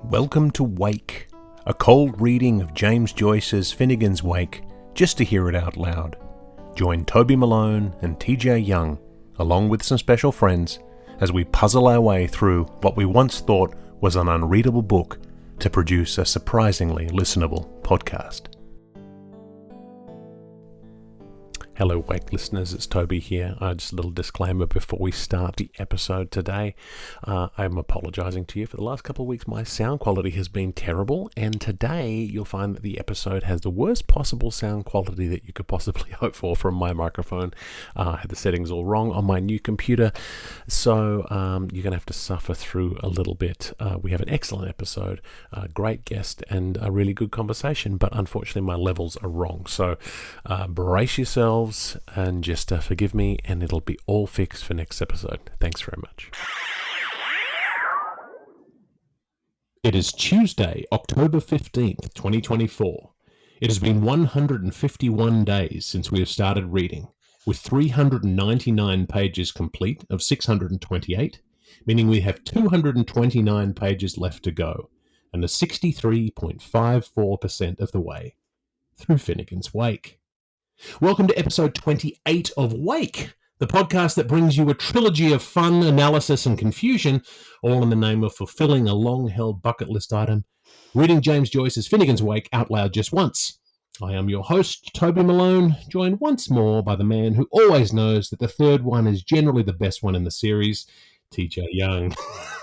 Welcome to Wake, a cold reading of James Joyce's Finnegan's Wake, just to hear it out loud. Join Toby Malone and TJ Young, along with some special friends, as we puzzle our way through what we once thought was an unreadable book to produce a surprisingly listenable podcast. Hello Wake listeners, it's Toby here. Just a little disclaimer before we start the episode today. I'm apologising to you. For the last couple of weeks my sound quality has been terrible, and today you'll find that the episode has the worst possible sound quality that you could possibly hope for from my microphone. I had the settings all wrong on my new computer, so you're going to have to suffer through a little bit. We have an excellent episode, a great guest, and a really good conversation, but unfortunately my levels are wrong. So brace yourselves and just forgive me, and it'll be all fixed for next episode. Thanks very much. It is Tuesday, October 15th, 2024. It has been 151 days since we have started reading, with 399 pages complete of 628, meaning we have 229 pages left to go, and are 63.54% of the way through Finnegan's Wake. Welcome to episode 28 of Wake, the podcast that brings you a trilogy of fun, analysis, and confusion, all in the name of fulfilling a long-held bucket list item, reading James Joyce's Finnegan's Wake out loud just once. I am your host, Toby Malone, joined once more by the man who always knows that the third one is generally the best one in the series, TJ Young.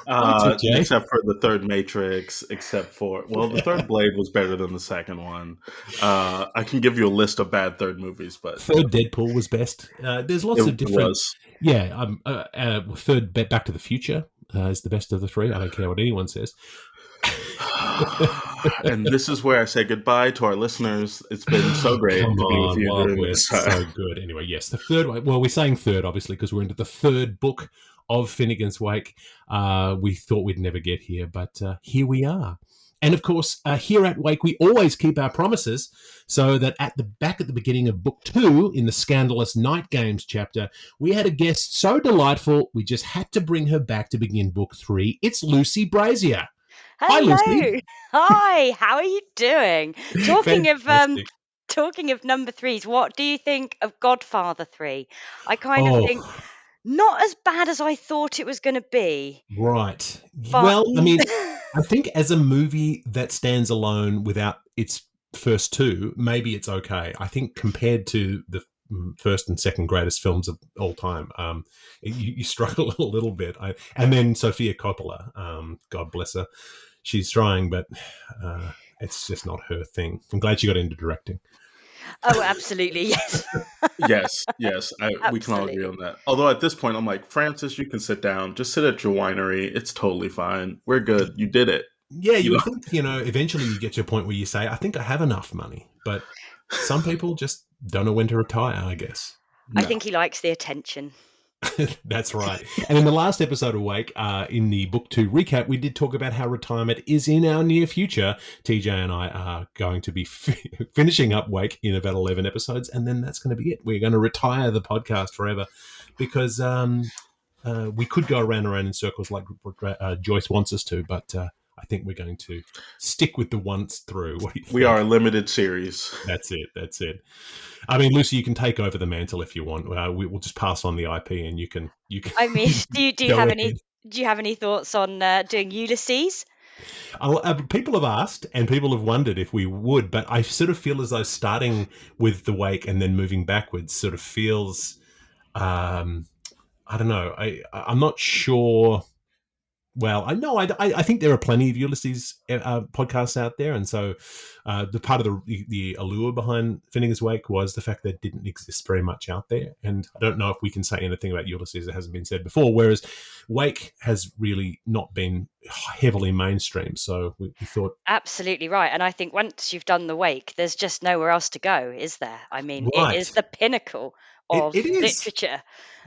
Except for the third Matrix, the third Blade was better than the second one. I can give you a list of bad third movies, but third Deadpool was best. There's lots of different. Third Back to the Future is the best of the three. I don't care what anyone says. And this is where I say goodbye to our listeners. It's been so great to be with you during this time. So good. Anyway, yes, the third one. Well, we're saying third, obviously, because we're into the third book of Finnegan's Wake. We thought we'd never get here, but here we are. And of course, here at Wake, we always keep our promises, so that at the beginning of book 2, in the Scandalous Night Games chapter, we had a guest so delightful, we just had to bring her back to begin book 3. It's Lucy Brazier. Hello. Hi, Lucy. Hi, how are you doing? Talking of number threes, what do you think of Godfather 3? I kind of think not as bad as I thought it was going to be. Right. But... Well, I mean, I think as a movie that stands alone without its first two, maybe it's okay. I think compared to the first and second greatest films of all time, you struggle a little bit. And then Sofia Coppola, God bless her, she's trying, but it's just not her thing. I'm glad she got into directing. Oh, absolutely, yes. yes. We can all agree on that. Although at this point, I'm like, Francis, you can sit down. Just sit at your winery. It's totally fine. We're good. You did it. Yeah, you think, eventually you get to a point where you say, I think I have enough money. But some people just don't know when to retire, I guess. No. I think he likes the attention. That's right. And in the last episode of Wake, in the book 2 recap, we did talk about how retirement is in our near future. TJ and I are going to be finishing up Wake in about 11 episodes, and then that's going to be it. We're going to retire the podcast forever, because we could go around and around in circles like Joyce wants us to, but I think we're going to stick with the once through. What do you think? We are a limited series. That's it. I mean, Lucy, you can take over the mantle if you want. We'll just pass on the IP, and you can. I mean, do you have any thoughts on doing Ulysses? People have asked, and people have wondered if we would, but I sort of feel as though starting with the Wake and then moving backwards sort of feels. I don't know. I'm not sure. Well, I think there are plenty of Ulysses podcasts out there, and so the part of the allure behind Finnegan's Wake was the fact that it didn't exist very much out there, and I don't know if we can say anything about Ulysses that hasn't been said before, whereas Wake has really not been heavily mainstream, so we thought... Absolutely right, and I think once you've done the Wake, there's just nowhere else to go, is there? I mean, right. It is the pinnacle of literature.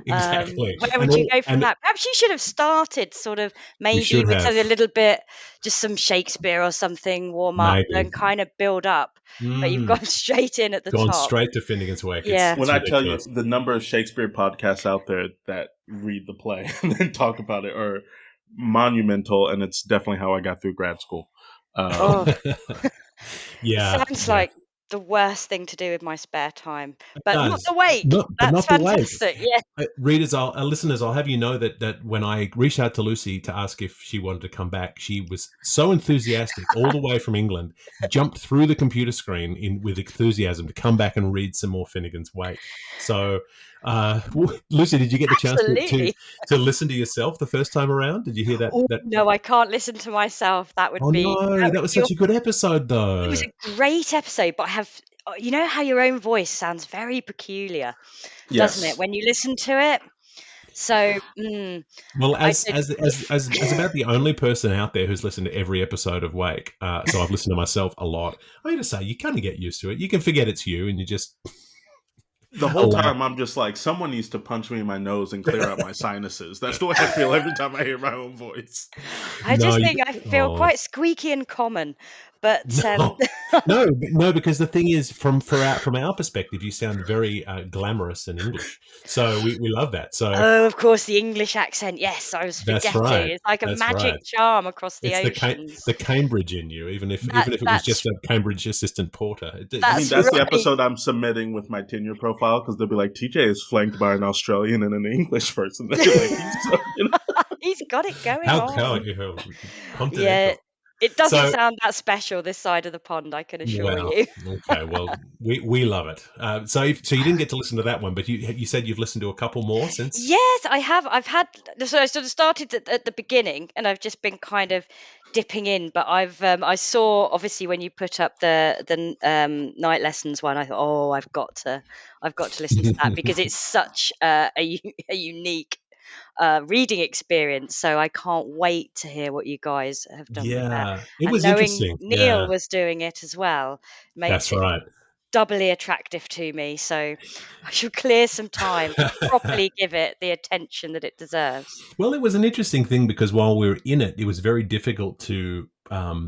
Exactly. Where would you go from that? Perhaps you should have started sort of maybe with a little bit, just some Shakespeare or something, warm up and kind of build up. But you've gone straight in at the top. Gone straight to Finnegan's Wake. Yeah. When I tell you the number of Shakespeare podcasts out there that read the play and then talk about it, or monumental, and it's definitely how I got through grad school. Yeah, sounds like the worst thing to do with my spare time, but not the does. wake. But That's not the wake. fantastic. Yeah. Readers, listeners, I'll have you know that when I reached out to Lucy to ask if she wanted to come back, she was so enthusiastic, all the way from England, jumped through the computer screen with enthusiasm to come back and read some more Finnegan's Wake. So, Lucy, did you get the chance to listen to yourself the first time around? Did you hear that? No, I can't listen to myself. That would be That was such a good episode, though. It was a great episode, but I have, you know how your own voice sounds very peculiar, doesn't it, when you listen to it? So, well, as about the only person out there who's listened to every episode of Wake, so I've listened to myself a lot. I need to say, you kind of get used to it. You can forget it's you, and you just the whole time I'm just like, someone needs to punch me in my nose and clear out my sinuses. That's the way I feel every time I hear my own voice. I think I feel quite squeaky and common, but no, because the thing is, from our perspective, you sound very glamorous and English, so we love that. So of course, the English accent. Yes, I was forgetting. That's right. It's like a magic charm across the oceans. The Cambridge in you, even if it was just a Cambridge assistant porter. That's the episode I'm submitting with my tenure profile, because they'll be like, TJ is flanked by an Australian and an English person. He's got it going on. Yeah. It doesn't sound that special this side of the pond, I can assure you. Okay, well, we love it. So you didn't get to listen to that one, but you said you've listened to a couple more since? Yes, I have. So I sort of started at the beginning, and I've just been kind of dipping in. But I saw, obviously, when you put up the night lessons one, I thought, oh, I've got to listen to that, because it's such a unique reading experience. So I can't wait to hear what you guys have done with that. It was interesting. Neil was doing it as well. That's right. Doubly attractive to me. So I shall clear some time to properly give it the attention that it deserves. Well, it was an interesting thing, because while we were in it, it was very difficult to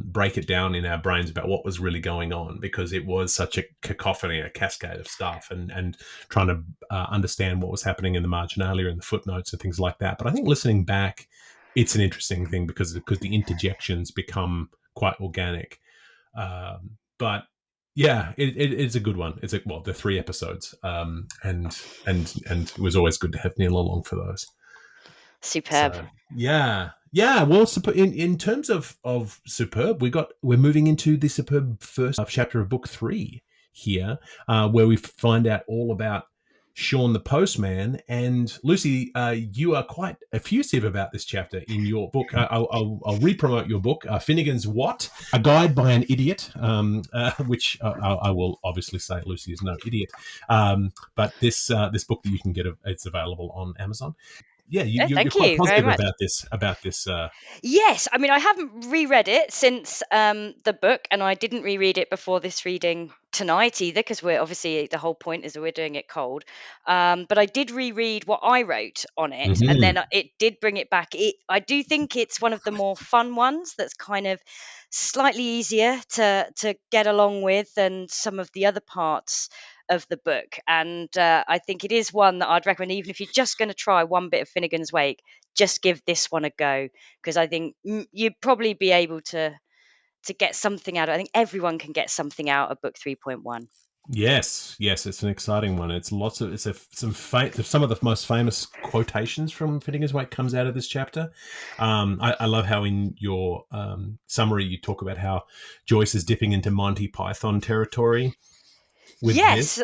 break it down in our brains about what was really going on, because it was such a cacophony, a cascade of stuff, and trying to understand what was happening in the marginalia and the footnotes and things like that. But I think listening back, it's an interesting thing because the interjections become quite organic. But yeah, it's a good one. They're 3 episodes, and it was always good to have Neil along for those. Superb. So, yeah. Well, in terms of superb, we're moving into the superb first chapter of book 3 here, where we find out all about Shaun the postman. And Lucy, you are quite effusive about this chapter in your book. I'll re-promote your book, Finnegan's What? A Guide by an Idiot, which I will obviously say Lucy is no idiot. But this book that you can get, it's available on Amazon. Yeah, you're quite positive about this. Yes, I mean, I haven't reread it since the book, and I didn't reread it before this reading tonight either, because we're obviously, the whole point is that we're doing it cold. But I did reread what I wrote on it, and then it did bring it back. I do think it's one of the more fun ones, that's kind of slightly easier to get along with than some of the other parts of the book, and I think it is one that I'd recommend, even if you're just going to try one bit of Finnegan's Wake, just give this one a go, because I think you'd probably be able to get something out of it. I think everyone can get something out of book 3.1. Yes, it's an exciting one. It's some of the most famous quotations from Finnegan's Wake comes out of this chapter. I love how in your summary you talk about how Joyce is dipping into Monty Python territory. Yes,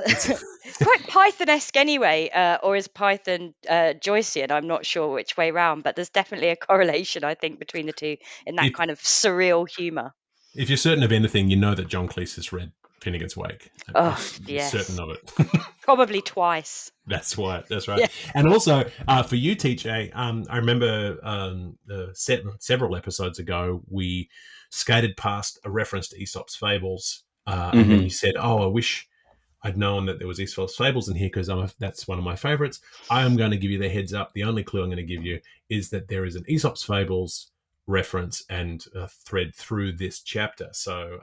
quite Python-esque anyway, or is Python Joycean? I'm not sure which way round, but there's definitely a correlation, I think, between the two in that kind of surreal humour. If you're certain of anything, you know that John Cleese has read Finnegan's Wake. Yes. Certain of it. Probably twice. That's right. Yeah. And also, for you, TJ, I remember several episodes ago, we skated past a reference to Aesop's Fables, and then you said, I wish I'd known that there was Aesop's Fables in here, because that's one of my favorites. I am going to give you the heads up. The only clue I'm going to give you is that there is an Aesop's Fables reference and a thread through this chapter. So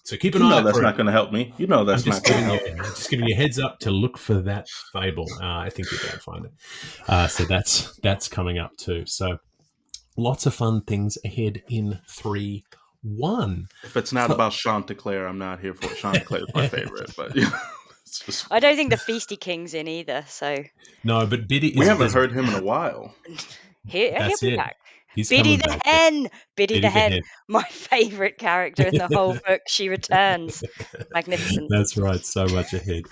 keep an eye out. That's not going to help me. That's not going to help. I'm just giving you a heads up to look for that fable. I think you'll be able to find it. So that's coming up too. So Lots of fun things ahead in 3-1. If it's not about Chanticleer, I'm not here for it. Chanticleer is my favorite, but it's just I don't think the Feasty King's in either. So No, but Biddy we is. haven't heard him in a while. he'll That's be it. back. He's Biddy coming the back. hen, Biddy the Biddy the hen, Head. my favourite character in the whole book. She returns, magnificent. That's right. So much ahead.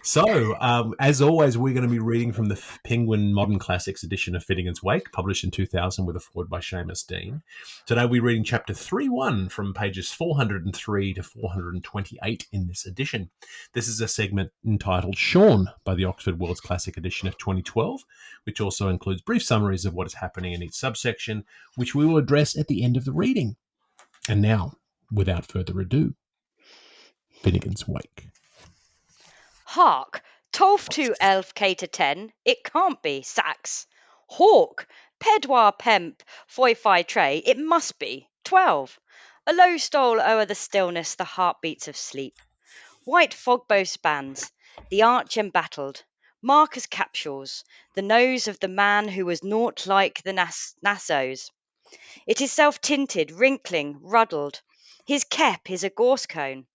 So, as always, we're going to be reading from the Penguin Modern Classics edition of Finnegan's Wake, published in 2000 with a foreword by Seamus Dean. Today we're reading chapter 3-1 from pages 403 to 428 in this edition. This is a segment entitled Shaun by the Oxford World's Classic edition of 2012, which also includes brief summaries of what is happening in each subsection, which we will address at the end of the reading. And now, without further ado, Finnegan's Wake. Hark! 12 to 11 K to 10. It can't be. Sax. Hawk. Pedwar Pemp. Foy Fi Tray. It must be. 12. A low stole o'er the stillness the heartbeats of sleep. White fogbow spans. The arch embattled. Markers capsules. The nose of the man who was naught like the Nassos. It is self-tinted, wrinkling, ruddled. His kep is a gorse cone.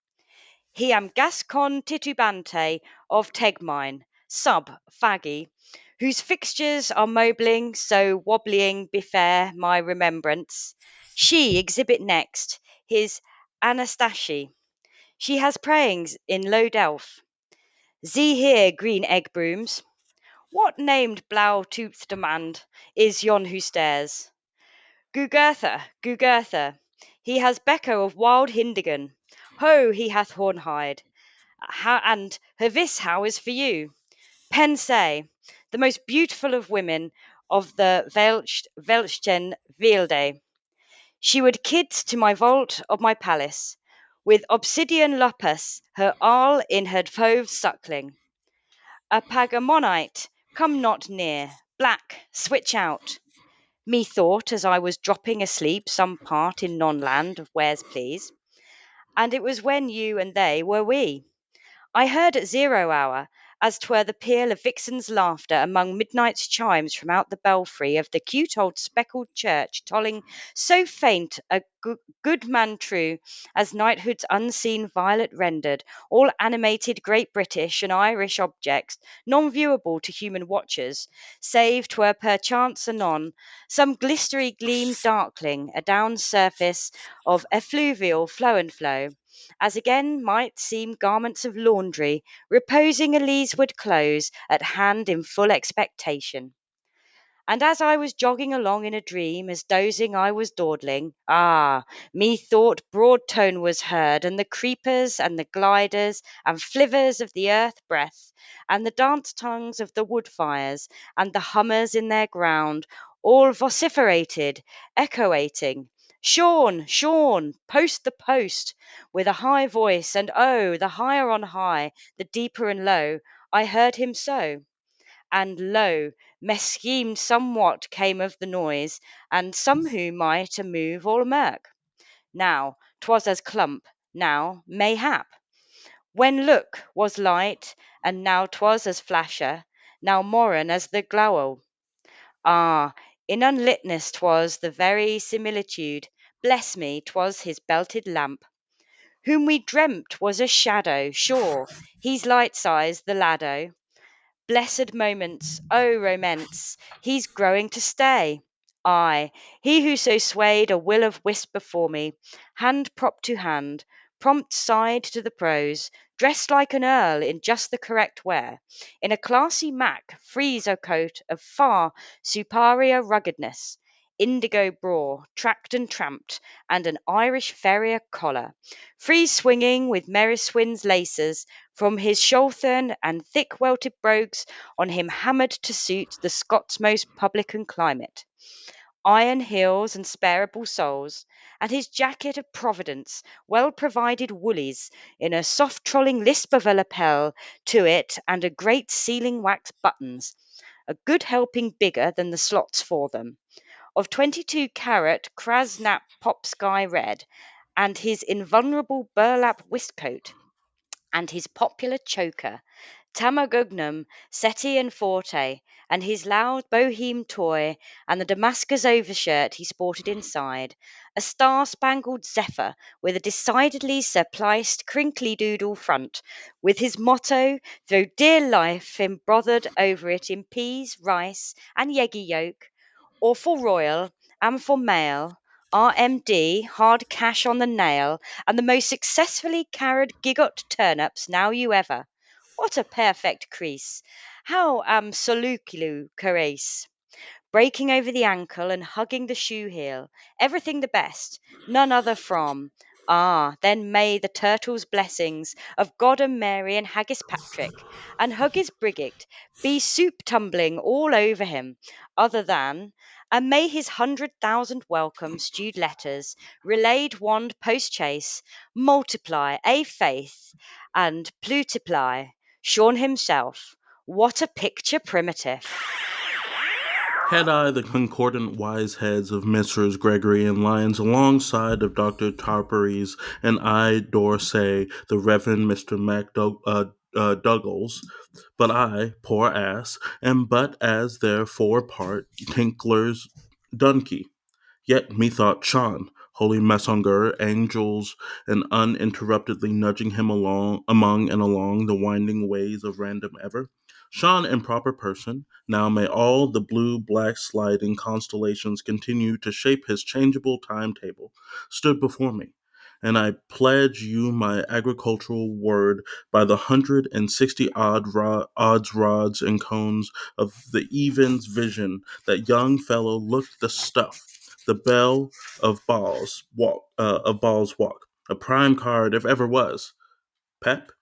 He am Gascon titubante of Tegmine, sub faggy, whose fixtures are mobling, so wobblying befair my remembrance. She exhibit next, his Anastasie. She has prayings in low delph. See here, green egg brooms. What named blau-toothed demand is yon who stares? Gugurtha, he has Becco of wild Hindigan. Ho, he hath Hornhide. And Hervis, how is for you? Pensay, the most beautiful of women of the Welschen Weelde. She would kids to my vault of my palace, with obsidian lapis, her all in her fove suckling. A pagamonite, come not near, black, switch out. Methought, as I was dropping asleep some part in non-land of where's please, and it was when you and they were we. I heard at 0 hour, as 'twere the peal of vixen's laughter among midnight's chimes from out the belfry of the cute old speckled church, tolling so faint a good man true, as knighthood's unseen violet rendered, all animated Great British and Irish objects, non-viewable to human watchers, save 'twere perchance anon some glistery gleam darkling adown surface of effluvial flow and flow, as again might seem garments of laundry, reposing Elyse'ward close, at hand in full expectation. And as I was jogging along in a dream, as dozing I was dawdling, methought broad tone was heard, and the creepers, and the gliders, and flivers of the earth breath, and the dance tongues of the wood fires, and the hummers in their ground, all vociferated, echoating, Shaun, Shaun, post the post, with a high voice, and oh, the higher on high, the deeper and low, I heard him so. And lo, meschemed somewhat came of the noise, and some who might a move or murk. Now 'twas as clump, now mayhap. When look was light, and now 'twas as flasher, now morren as the glowl. In unlitness 'twas the very similitude. Bless me, 'twas his belted lamp. Whom we dreamt was a shadow, sure, he's light size, the laddo. Blessed moments, oh romance, he's growing to stay. Ay, he who so swayed a will of wisp before me, hand propped to hand, prompt side to the prose, dressed like an earl in just the correct wear, in a classy mac frieze coat of far superior ruggedness, indigo braw, tracked and tramped, and an Irish farrier collar, free swinging with Meriswin's laces from his shoulthern, and thick welted brogues on him hammered to suit the Scots' most publican climate, iron heels and sparable soles, and his jacket of Providence, well provided woolies, in a soft trolling lisp of a lapel to it, and a great sealing wax buttons, a good helping bigger than the slots for them, of 22-carat Krasnap pop sky red, and his invulnerable burlap waistcoat, and his popular choker, Tamagugnum, settee and forte, and his loud boheme toy, and the Damascus overshirt he sported inside, a star-spangled zephyr with a decidedly surpliced crinkly doodle front, with his motto, "Through dear life," embroidered over it in peas, rice, and yeggy yolk, or for royal, and for male, RMD, hard cash on the nail, and the most successfully carried gigot turnips now you ever. What a perfect crease! How am soluculum carace! Breaking over the ankle and hugging the shoe heel, everything the best, none other from. Ah, then may the turtle's blessings of God and Mary and Haggis Patrick and Huggis Brigit be soup tumbling all over him, other than, and may his 100,000 welcome stewed letters, relayed wand post chase, multiply, a faith, and plutiply. Shaun himself. What a picture primitive! Had I the concordant wise heads of Messrs. Gregory and Lyons alongside of Dr. Tarpery's and I dare say the Reverend Mr. Douglas, but I, poor ass, am but as their forepart Tinkler's donkey. Yet methought Shaun, holy messenger, angels, and uninterruptedly nudging him along among and along the winding ways of random ever. Shaun in proper person, now may all the blue black sliding constellations continue to shape his changeable timetable, stood before me. And I pledge you my agricultural word by the 160 odds rods and cones of the Evans vision, that young fellow looked the stuff, the belle of Ball's walk, a prime card if ever was. Pep?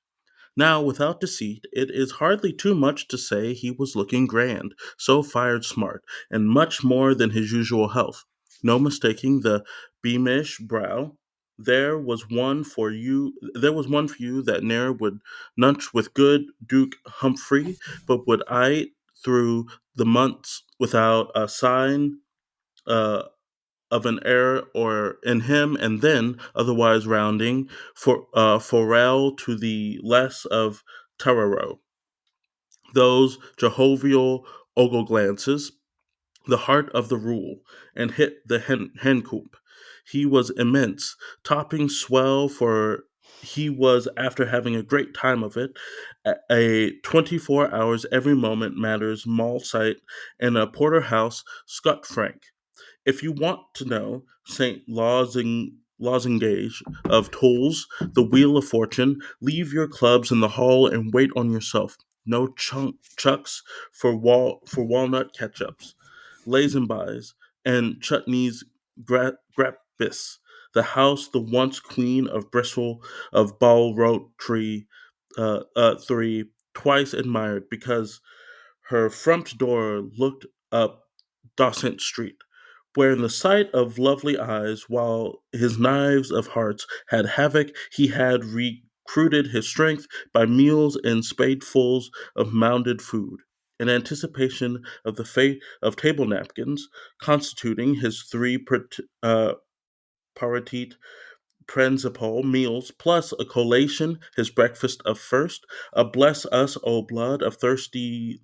Now, without deceit, it is hardly too much to say he was looking grand, so fired smart, and much more than his usual health. No mistaking the beamish brow. There was one for you that ne'er would nunch with good Duke Humphrey, but would eye it through the months without a sign uh, of an error or in him, and then, otherwise rounding, forel to the less of Tararo. Those jovial ogle glances, the heart of the rule, and hit the hencoop. He was immense, topping swell, for he was, after having a great time of it, a 24 hours every moment matters mall site in a porterhouse Scott Frank. If you want to know St. Lozengage of Tools, the Wheel of Fortune, leave your clubs in the hall and wait on yourself. No chucks for walnut ketchups, lazenbys, and chutneys grappis. The house, the once queen of Bristol, of Balrote Tree, 3, twice admired because her front door looked up Dawson Street, where in the sight of lovely eyes, while his knives of hearts had havoc, he had recruited his strength by meals and spadefuls of mounded food, in anticipation of the fate of table napkins, constituting his three parotite principal meals, plus a collation, his breakfast of first, a bless us, O blood of thirsty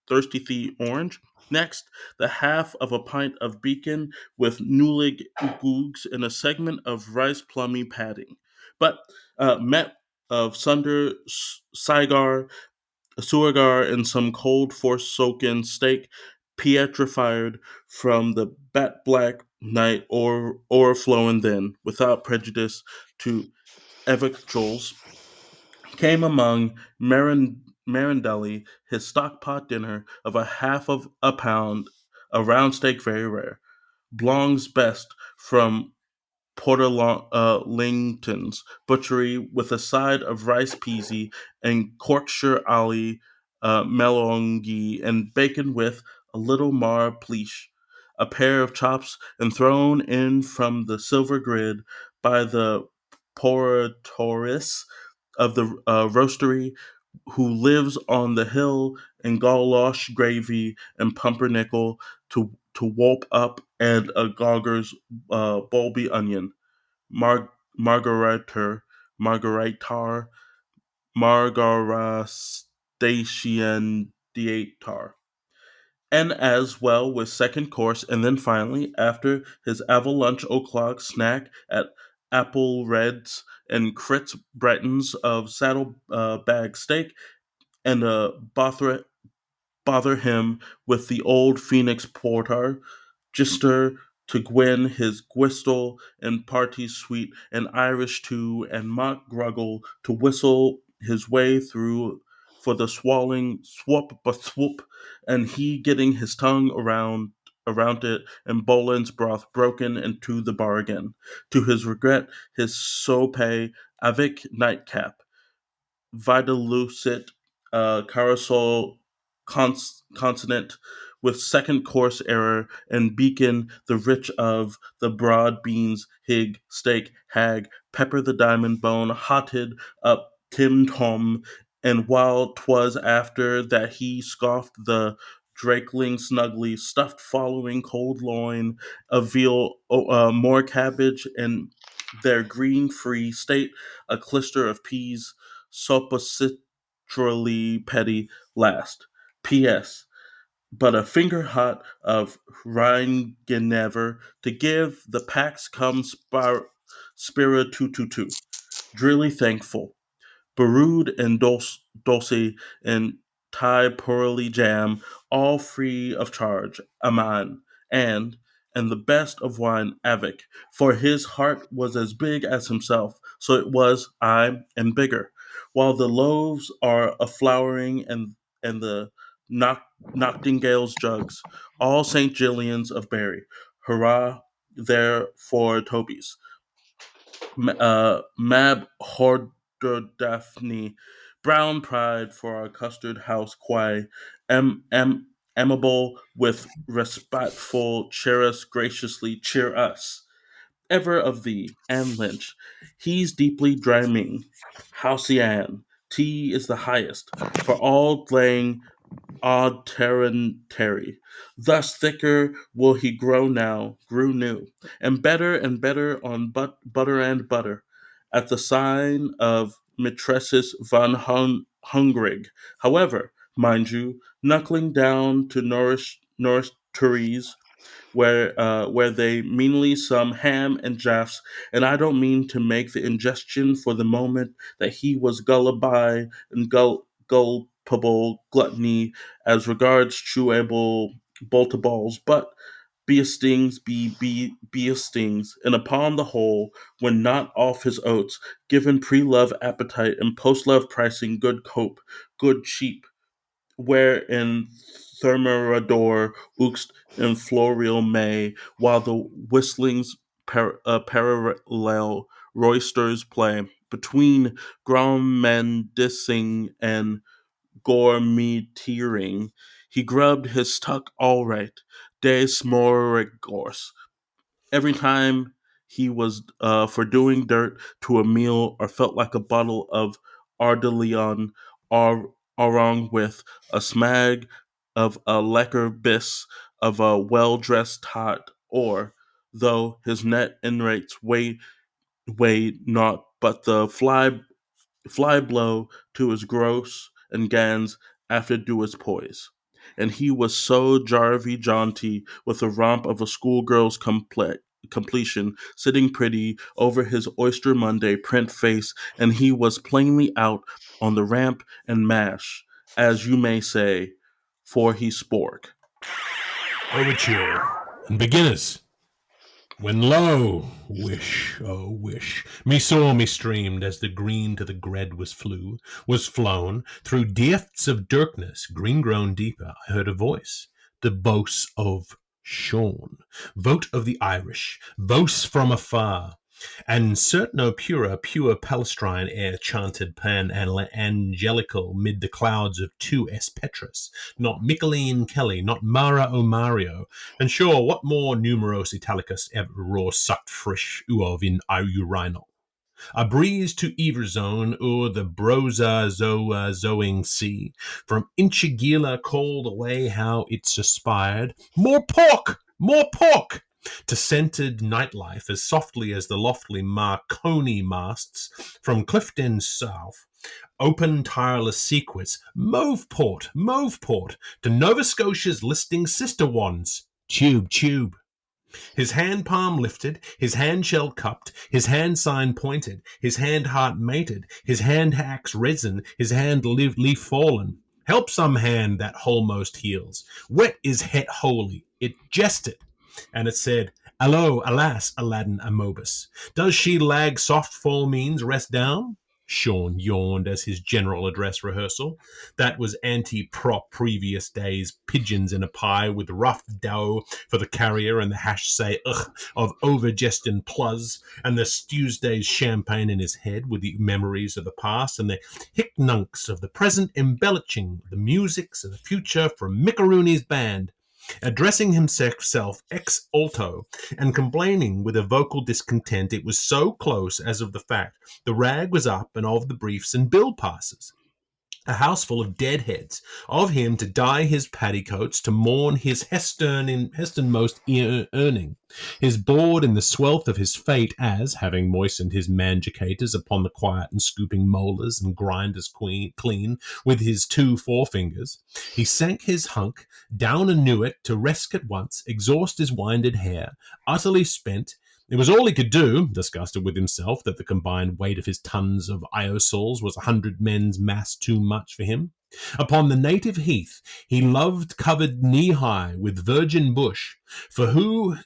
thee orange. Next, the half of a pint of beacon with newlig googs and a segment of rice plummy padding. But met of sunder cigar, a suagar, and some cold forsaken steak, pietrified from the bat black night or o'erflowing then, without prejudice to evictuals, came among Marindelli, his stockpot dinner of a half of a pound, a round steak very rare, Blong's best from Porter Langton's butchery, with a side of rice peasy and Yorkshire Ali melongi, and bacon with a little mar pleach, a pair of chops, and thrown in from the silver grid by the portoris of the roastery, who lives on the hill, and galosh gravy and pumpernickel to whoop up, and a gogger's bulby onion, margariter, margaritar, margaras, Daciandiatar. And as well with second course, and then finally, after his avalanche o'clock snack at Apple Reds and Crit's Bretons of saddle bag steak and a bother him with the old Phoenix Porter, Gister to Gwyn his Gwistle and party sweet, and Irish too, and Mock Gruggle to whistle his way through for the swallowing swoop but swoop, and he getting his tongue around it, and Boland's broth broken into the bargain. To his regret, his sope avec nightcap Vidalucid carousel consonant with second course error and beacon the rich of the broad beans hig steak hag pepper the diamond bone hotted up tim tom, and while 'twas after that he scoffed the drakeling snugly stuffed following cold loin of veal more cabbage and their green free state a cluster of peas suppositorily petty last. P.S. But a finger hot of Rheingenever to give the Pax Cum Spiritutu. Drilly thankful. Barood and Dulce and Thai pearly jam, all free of charge, Aman, and and the best of wine, Avec, for his heart was as big as himself, so it was I and bigger. While the loaves are a flowering and the Noctingale's jugs, all St. Gillian's of Berry. Hurrah there for Toby's. Mab Horderdaphne, brown pride for our custard house quay, amable with respectful cheerus graciously cheer us. Ever of thee, Anne Lynch, he's deeply dreaming. Halcyon, tea is the highest, for all laying odd terry. Thus thicker will he grow now, grew new, and better on butter and butter. At the sign of Mitresses von Hungrig, however, mind you, knuckling down to nourish Therese, where they meanly some ham and jaffs, and I don't mean to make the ingestion for the moment that he was gulliby and gulpable gluttony as regards chewable boltaballs, but be a stings, be a stings, and upon the whole, when not off his oats, given pre-love appetite and post-love pricing, good cope, good cheap, where in Thermarador uxt in Floreal May, while the whistlings parallel roysters play between gourmandising and gourmeteering, he grubbed his tuck all right, des smorigors, every time he was for doing dirt to a meal or felt like a bottle of Ardeleon or along with a smag of a lecker bis of a well-dressed tot, or though his net inrates weigh not but the fly blow to his gross and gans after do his poise. And he was so jarvy jaunty with the romp of a schoolgirl's completion, sitting pretty over his Oyster Monday print face, and he was plainly out on the ramp and mash, as you may say, for he spork. Overture and beginners. When lo, wish, oh wish, me saw me streamed as the green to the gred was flown, through depths of darkness, green grown deeper, I heard a voice, the voice of Shaun, vote of the Irish, voice from afar, and certain pure palestrine air chanted pan and angelical mid the clouds of 2S Petrus, not Micheline Kelly, not Mara O'Mario, and sure, what more numeros italicus ever raw sucked frisch of in urinal? A breeze to Everzone o'er the brosa zoing sea, from Inchigila called away how it's aspired. More pork! More pork! To scented nightlife as softly as the lofty Marconi masts from Clifton south, Open tireless sequence, Moveport, Moveport, to Nova Scotia's listing sister wands, Tube, Tube. His hand palm lifted, his hand shell cupped, his hand sign pointed, his hand heart mated, his hand axe resin, his hand leaf fallen. Help some hand that wholemost heals. Wet is het holy. It jested, and it said, Allo, alas, Aladdin Amobus, does she lag soft fall means rest down? Shaun yawned as his general address rehearsal. That was anti-prop previous days, pigeons in a pie with rough dough for the carrier and the hash say ugh of overgestion plus, and the Tuesday's champagne in his head with the memories of the past and the hicknunks of the present embellishing the musics of the future from Mickarooney's band. Addressing himself ex alto and complaining with a vocal discontent, it was so close as of the fact the rag was up and of the briefs and bill passes. A house full of deadheads, of him to dye his petticoats, to mourn his Hestonmost earning, his board in the swelth of his fate as, having moistened his manjicators upon the quiet and scooping molars and grinders clean with his two forefingers, he sank his hunk down anew it to rest at once, exhaust his winded hair, utterly spent. It was all he could do, disgusted with himself that the combined weight of his tons of iosols was 100 men's mass too much for him. Upon the native heath he loved covered knee-high with virgin bush, for who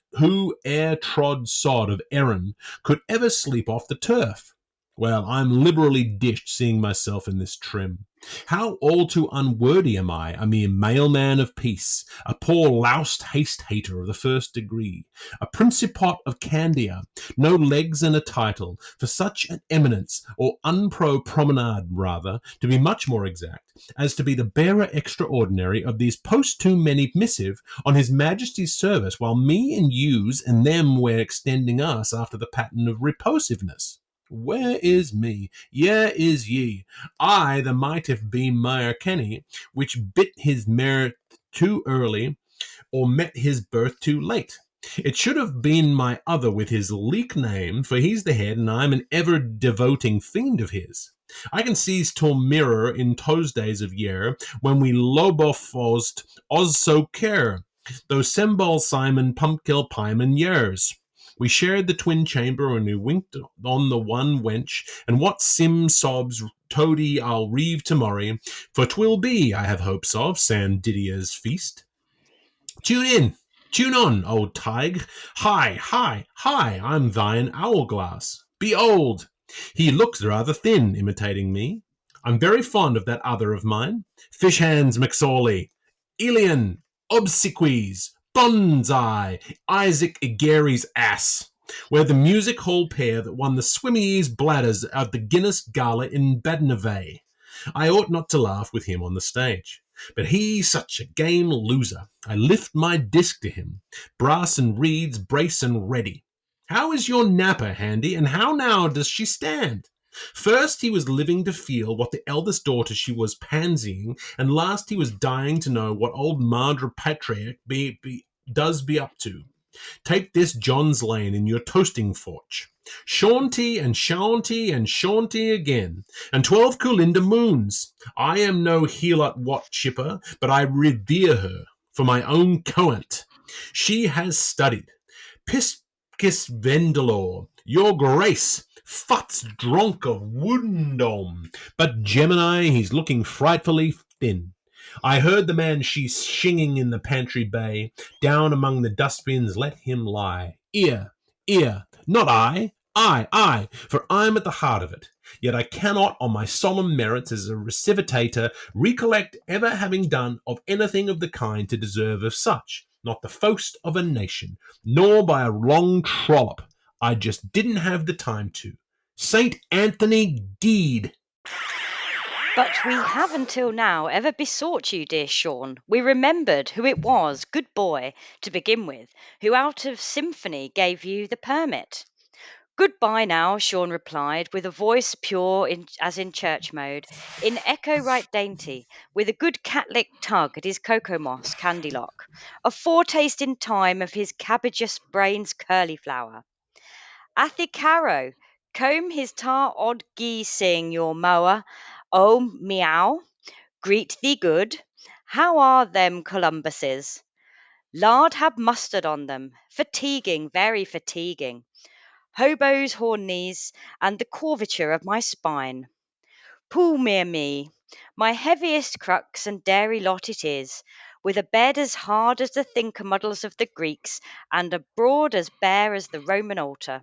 e'er trod sod of Erin could ever sleep off the turf? Well, I'm liberally dished seeing myself in this trim. How all too unworthy am I, a mere mailman of peace, a poor loused haste-hater of the first degree, a principot of Candia, no legs and a title, for such an eminence, or unpro promenade rather, to be much more exact, as to be the bearer extraordinary of these post-too-many missive on his Majesty's service, while me and yous and them were extending us after the pattern of repulsiveness. Where is me? Yea is ye. I, the might have been Mayor Kenny, which bit his mare too early, or met his birth too late. It should have been my other with his leak name, for he's the head, and I'm an ever-devoting fiend of his. I can seize to mirror in Tuesdays of year, when we lobofosed Oz so care, though Sembal Simon Pumpkill Pyman years. We shared the twin chamber, and we winked on the one wench, and what sim sobs toady I'll reeve tomorrow, for 'twill be, I have hopes of, Sam Didier's feast. Tune in, tune on, old Tig. Hi, hi, hi, I'm thine hourglass. Behold, he looks rather thin, imitating me. I'm very fond of that other of mine, Fish Hands McSorley, Elian, Obsequies, Bonsai, Isaac Gary's ass. We're the music hall pair that won the Swimmies bladders at the Guinness Gala in Badnavay. I ought not to laugh with him on the stage. But he's such a game loser. I lift my disc to him. Brass and reeds, brace and ready. How is your napper, Handy, and how now does she stand? First he was living to feel what the eldest daughter she was pansying, and last he was dying to know what old Madra Patriarch does be up to. Take this John's Lane in your toasting forge. Shaunty and Shaunty and Shaunty again, and 12 Coolinda moons. I am no Heelot Wat chipper, but I revere her for my own coant. She has studied. Piscis Vendelor, your grace, Futs dronk of Woodendom, but Gemini, he's looking frightfully thin. I heard the man she's shinging in the pantry bay, down among the dustbins let him lie. Ear, ear, not I, for I'm at the heart of it. Yet I cannot, on my solemn merits as a recivitator, recollect ever having done of anything of the kind to deserve of such, not the faust of a nation, nor by a long trollop. I just didn't have the time to. Saint Anthony Deed. But we have until now ever besought you, dear Shaun. We remembered who it was, good boy, to begin with, who out of symphony gave you the permit. Goodbye now, Shaun replied, with a voice pure as in church mode, in echo right dainty, with a good cat-lick tug at his cocoa moss candy lock, a foretaste in time of his cabbageous brain's curly flower. Athy Caro, comb his tar odd gee sing your mower, Oh, meow, greet thee good. How are them Columbuses? Lard have mustard on them. Fatiguing, very fatiguing. Hobo's horn knees, and the curvature of my spine. Poor me, my heaviest crux and dairy lot it is, with a bed as hard as the thinker-muddles of the Greeks, and a broad as bare as the Roman altar.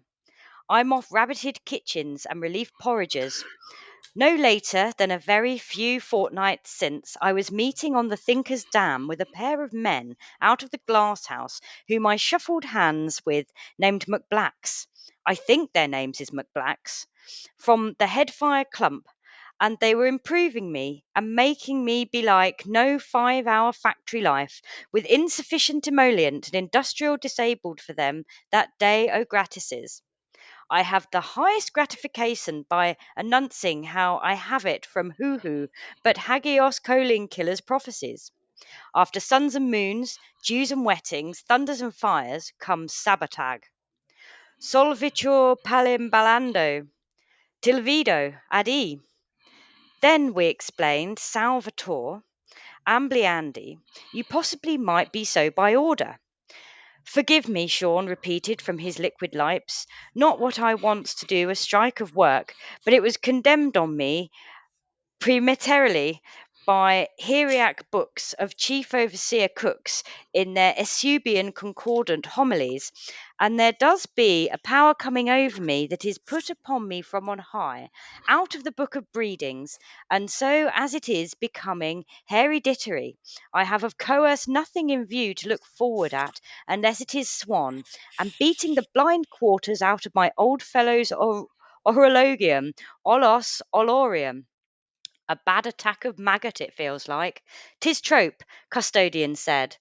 I'm off rabbited kitchens and relief porringers. No later than a very few fortnights since, I was meeting on the Thinker's Dam with a pair of men out of the glasshouse, whom I shuffled hands with, named McBlacks. I think their names is McBlacks, from the Headfire Clump, and they were improving me and making me be like no 5-hour factory life, with insufficient emollient and industrial disabled for them that day o' gratises. I have the highest gratification by announcing how I have it from who, but Hagios Colin Killer's prophecies. After suns and moons, dews and wettings, thunders and fires, comes Sabatag. Solvitur palim ballando, tilvido, adi. Then we explained, Salvator, Ambliandi, you possibly might be so by order. Forgive me, Shaun repeated from his liquid lips. Not what I wants to do a strike of work, but it was condemned on me prematurely by Heriac books of chief overseer cooks in their Eusebian concordant homilies, and there does be a power coming over me that is put upon me from on high, out of the book of breedings, and so as it is becoming hereditary, I have of course nothing in view to look forward at, unless it is swan, and beating the blind quarters out of my old fellow's orologium, olos olorium. A bad attack of maggot, it feels like. 'Tis trope, custodian said.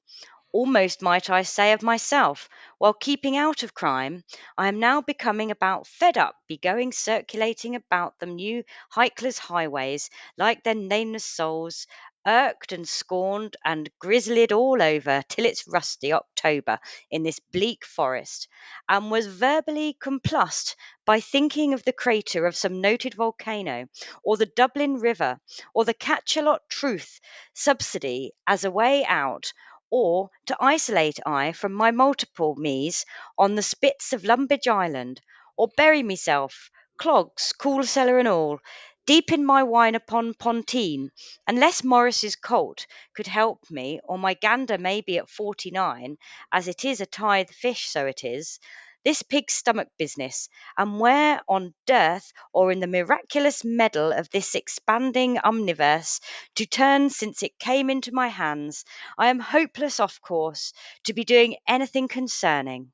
Almost might I say of myself, while keeping out of crime, I am now becoming about fed up be going circulating about them new hikeless highways, like their nameless souls, irked and scorned and grizzled all over till it's rusty October in this bleak forest, and was verbally complussed by thinking of the crater of some noted volcano, or the Dublin River, or the Cachalot Truth subsidy as a way out, or to isolate I from my multiple me's on the spits of Lumbridge Island, or bury meself, clogs, cool cellar and all, deep in my wine upon Pontine, unless Morris's colt could help me, or my gander may be at 49, as it is a tithe fish, so it is, this pig's stomach business, and where on dearth or in the miraculous medal of this expanding omniverse to turn since it came into my hands, I am hopeless off course to be doing anything concerning.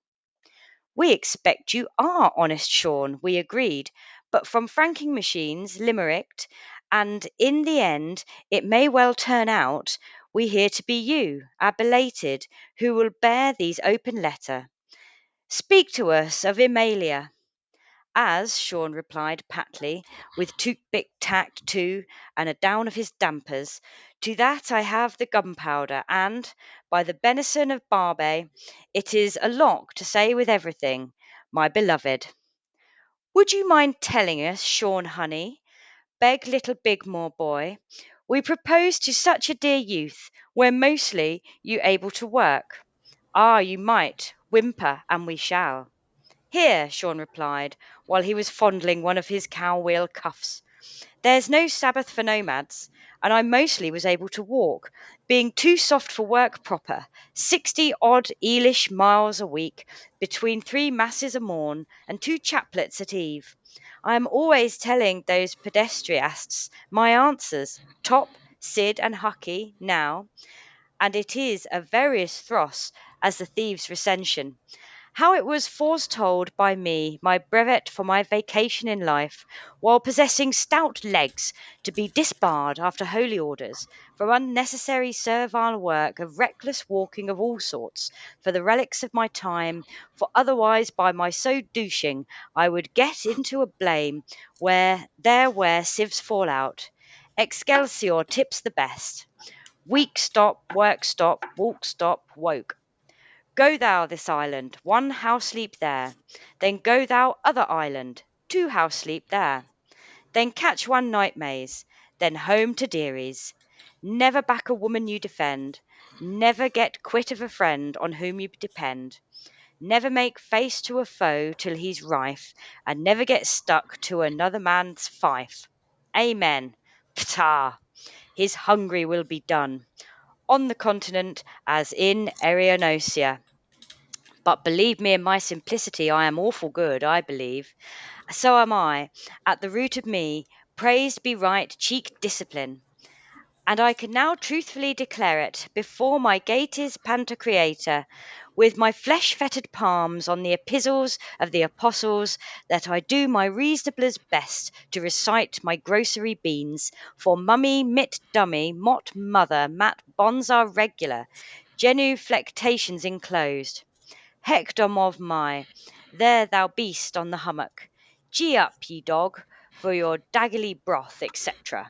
We expect you are honest, Shaun, we agreed, but from franking machines, limericked, and in the end it may well turn out we hear to be you, our belated, who will bear these open letter. Speak to us of Emalia. As Shaun replied patly, with toothpick tacked to and a down of his dampers, to that I have the gunpowder, and, by the benison of Barbet, it is a lock to say with everything, my beloved. Would you mind telling us, Shaun honey, beg little Bigmore boy, we propose to such a dear youth, where mostly you able to work. Ah, you might, whimper, and we shall. Here, Shaun replied, while he was fondling one of his cow-wheel cuffs. There's no Sabbath for nomads, and I mostly was able to walk, being too soft for work proper, 60-odd eelish miles a week, between 3 masses a morn and 2 chaplets at eve. I am always telling those pedestriasts my answers, Top, Sid, and Hucky, now, and it is a various thross as the thieves' recension. How it was foretold by me, my brevet for my vacation in life, while possessing stout legs, to be disbarred after holy orders, from unnecessary servile work of reckless walking of all sorts, for the relics of my time, for otherwise by my so douching I would get into a blame where sieves fall out. Excelsior tips the best. Week stop, work stop, walk stop, woke. Go thou this island, 1 house sleep there. Then go thou other island, 2 house sleep there. Then catch 1 night maze. then home to dearies. Never back a woman you defend. Never get quit of a friend on whom you depend. Never make face to a foe till he's rife, and never get stuck to another man's fife. Amen. Ptah! His hungry will be done on the continent as in Arianosia. But believe me, in my simplicity, I am awful good, I believe. So am I. At the root of me, praised be right cheek discipline. And I can now truthfully declare it before my gate's Pantocreator, with my flesh fettered palms on the epistles of the apostles, that I do my reasonablest best to recite my grocery beans, for mummy, mit dummy, mot mother, mat bonds are regular, genuflectations enclosed. Hectom of my, there thou beast on the hummock. Gee up, ye dog, for your daggily broth, etc.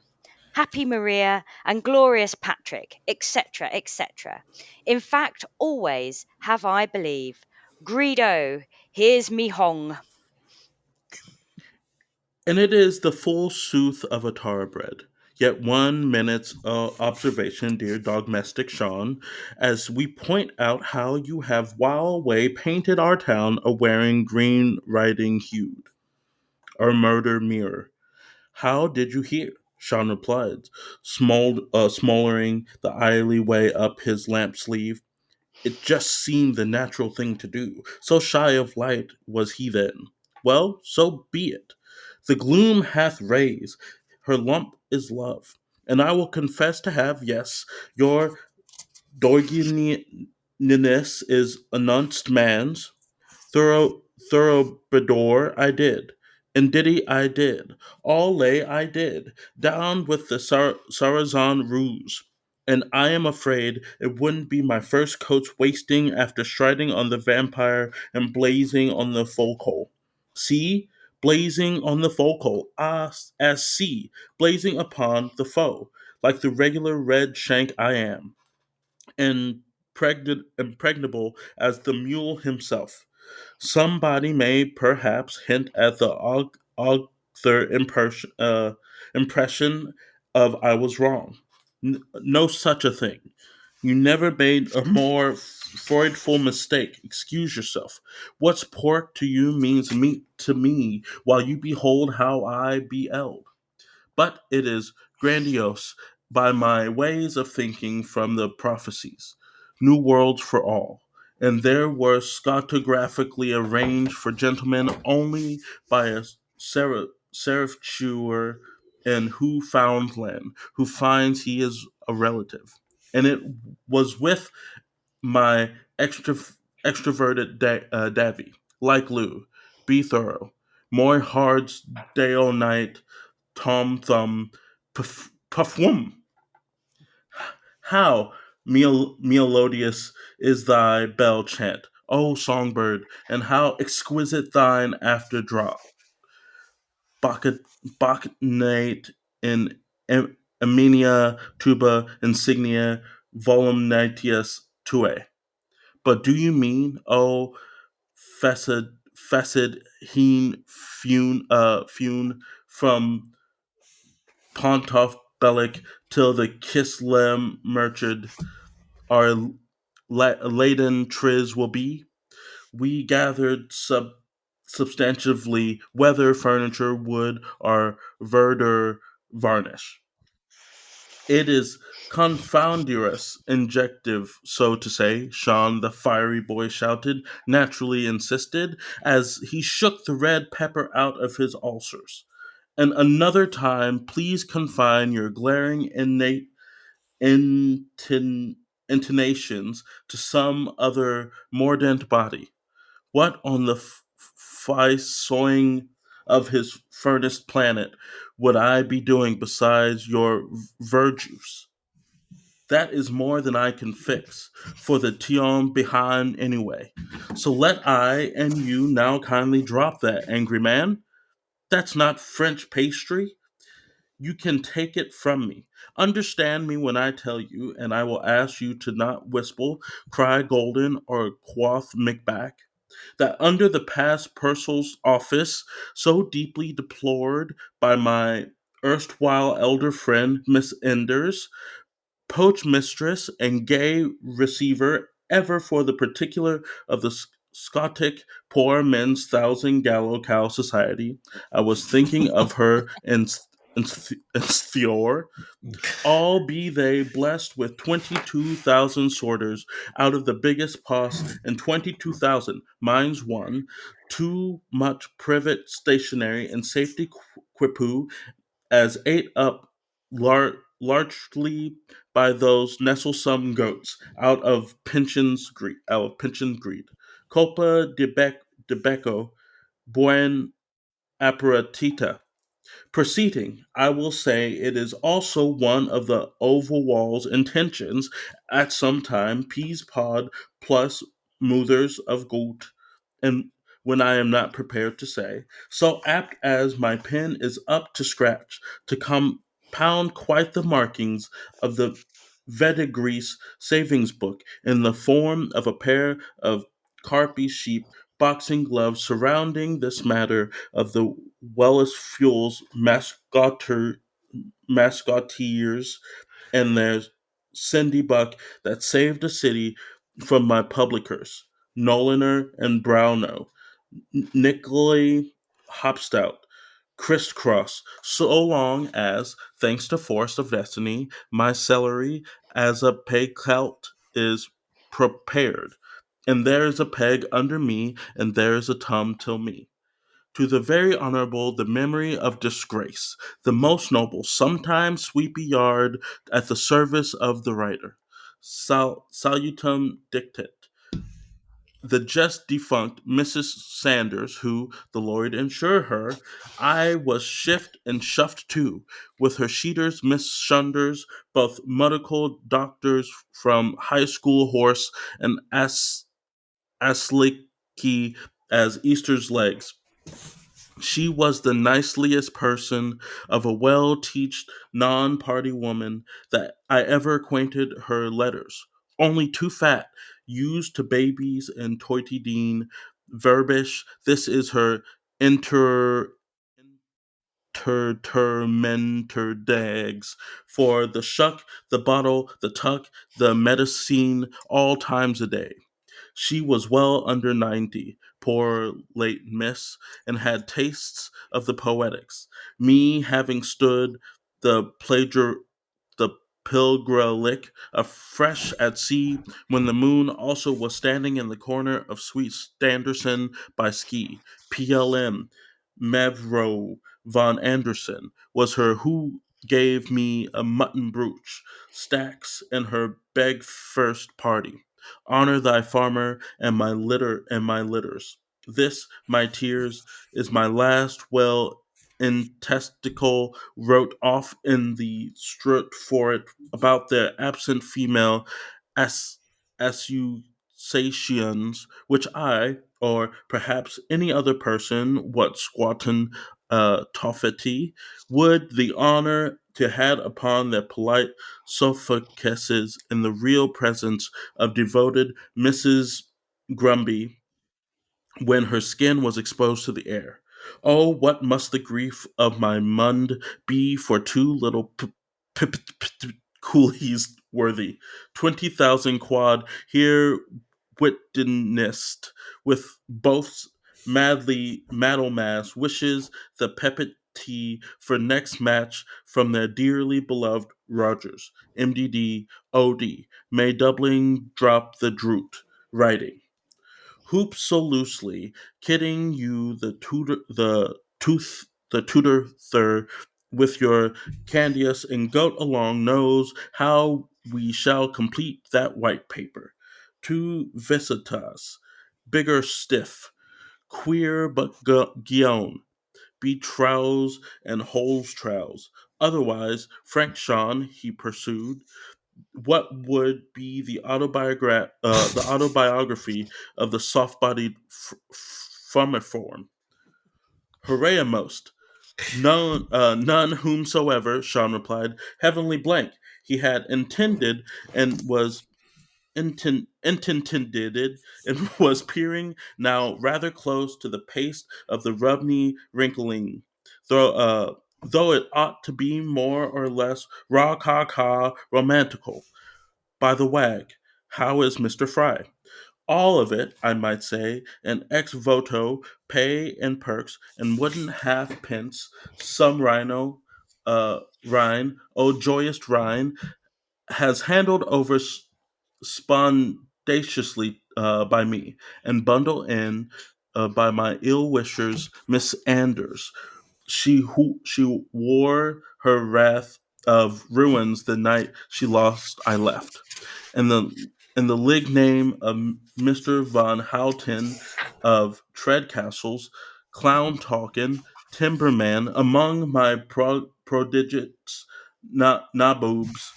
Happy Maria and glorious Patrick, etc., etc. In fact, always have I believe. Greedo, here's me hong. And it is the full sooth of a thoroughbred. Yet 1 minute's observation, dear dogmastic Shaun, as we point out how you have while away painted our town a wearing green riding hued, or murder mirror. How did you hear? Shaun replied, smoldering the idly way up his lamp sleeve. It just seemed the natural thing to do. So shy of light was he then. Well, so be it. The gloom hath rays, her lump is love. And I will confess to have, yes, your doiginess is announced man's, thorough thoroughbredor I did. And diddy I did. All lay I did. Down with the Sarazan ruse. And I am afraid it wouldn't be my first coach wasting after striding on the vampire and blazing on the focal. See? Blazing on the focal, as see, blazing upon the foe, like the regular red shank I am, and impregnable as the mule himself. Somebody may perhaps hint at the author impression of I was wrong. No such a thing. You never made a more freudful mistake. Excuse yourself. What's pork to you means meat to me, while you behold how I be eld. But it is grandiose by my ways of thinking from the prophecies. New worlds for all. And there were scotographically arranged for gentlemen only by a serif chewer in Newfoundland who finds he is a relative. And it was with my extroverted Davy, like Lou, be thorough. More hards day or night, Tom Thumb, Puffwum. How melodious is thy bell chant, O songbird, and how exquisite thine after drop. Bacchanate in Eminia tuba insignia volumnatius tue. But do you mean, O facid heen fune from Pontoff Bellic till the Kislev Merchant our laden triz will be? We gathered substantively whether furniture, wood, or verdure varnish. It is confoundurous injective, so to say, Shaun the fiery boy shouted, naturally insisted, as he shook the red pepper out of his ulcers. And another time, please confine your glaring innate intonations to some other mordant body. What on the soing of his furnace planet would I be doing besides your verjuice? That is more than I can fix, for the tion behind anyway. So let I and you now kindly drop that, angry man. That's not French pastry. You can take it from me. Understand me when I tell you, and I will ask you to not whistle, cry golden, or quoth Macbeth, that under the past Purcell's office, so deeply deplored by my erstwhile elder friend Miss Enders, poach mistress, and gay receiver ever for the particular of the Scotic Poor Men's Thousand Gallow Cow Society. I was thinking of her in Thior. All be they blessed with 22,000 sorters out of the biggest pos, and 22,000, mine's one, too much privet stationery and safety quippu as ate up largely by those nestlesome goats out of pension's greed. Culpa de becco, buen apparatita. Proceeding, I will say it is also one of the oval wall's intentions at some time peas pod plus moothers of gold, and when I am not prepared to say, so apt as my pen is up to scratch, to compound quite the markings of the Vedigrease savings book in the form of a pair of carpy sheep boxing gloves surrounding this matter of the Wellis Fuels mascoteers and their Cindy Buck that saved the city from my publicers, Noliner and Brownell, Nicolay Hopstout, crisscross, so long as, thanks to force of destiny, my celery as a peg clout is prepared. And there is a peg under me, and there is a tum till me. To the very honorable, the memory of disgrace, the most noble, sometimes sweepy yard at the service of the writer. Salutum dictat the just defunct Mrs. Sanders, who, the Lord ensure her, I was shift and shuffed to, with her sheeters, Miss Shunders, both medical doctors from high school horse and aslicky as Easter's legs. She was the niceliest person of a well-teached, non-party woman that I ever acquainted her letters. Only too fat, used to babies and toity dean, verbish. This is her intermentor dags for the shuck, the bottle, the tuck, the medicine, all times a day. She was well under 90, poor late miss, and had tastes of the poetics. Me having stood the the pilgrimlick afresh at sea when the moon also was standing in the corner of Sweet Standerson by Ski. PLM, Mevro von Anderson, was her who gave me a mutton brooch, stacks, and her beg first party. Honor thy farmer and my litters. This, my tears, is my last well intesticle wrote off in the strut for it about the absent female as associations which I, or perhaps any other person, what squattin toffety, would the honor to had upon their polite sophicaces in the real presence of devoted Mrs. Grumby when her skin was exposed to the air. Oh, what must the grief of my mund be for two little coolies worthy? 20,000 quad here witnessed with both madly maddlemass wishes the pepit tea for next match from their dearly beloved Rogers, MDD, OD. May doubling drop the droot, writing. Hoop so loosely, kidding you the tutor thir with your Candius and goat along knows how we shall complete that white paper. To Visitas, bigger stiff, queer but guion, be trowels and holes trowels. Otherwise, Frank Shaun, he pursued, what would be the autobiography of the soft-bodied formiform? Hooraymost. None whomsoever, Shaun replied, heavenly blank. He had intended and was intended and was peering now rather close to the paste of the rubney wrinkling. though it ought to be more or less romantical. By the wag, how is Mr. Fry? All of it, I might say, an ex voto, pay and perks, and wooden halfpence, some Rhine, oh joyous Rhine, has handled over spondaciously by me, and bundled in by my ill wishers, Miss Anders. She wore her wrath of ruins the night she lost I left. And the lig name of Mr. Von Houten of Treadcastles, Clowntalkin, Timberman, among my prodigious naboobs,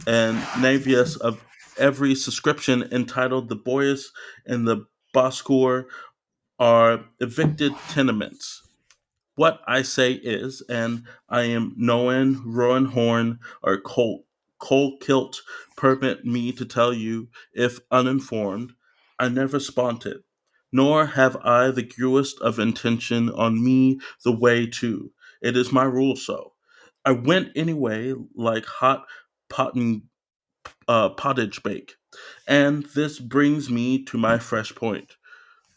and navius of every subscription entitled The Boyas and the Boscour are evicted tenements. What I say is, and I am Noan, Rowan Horn, or Cole Kilt, permit me to tell you, if uninformed, I never spont it, nor have I the gruest of intention on me the way to. It is my rule so. I went anyway, like hot potten, pottage bake. And this brings me to my fresh point.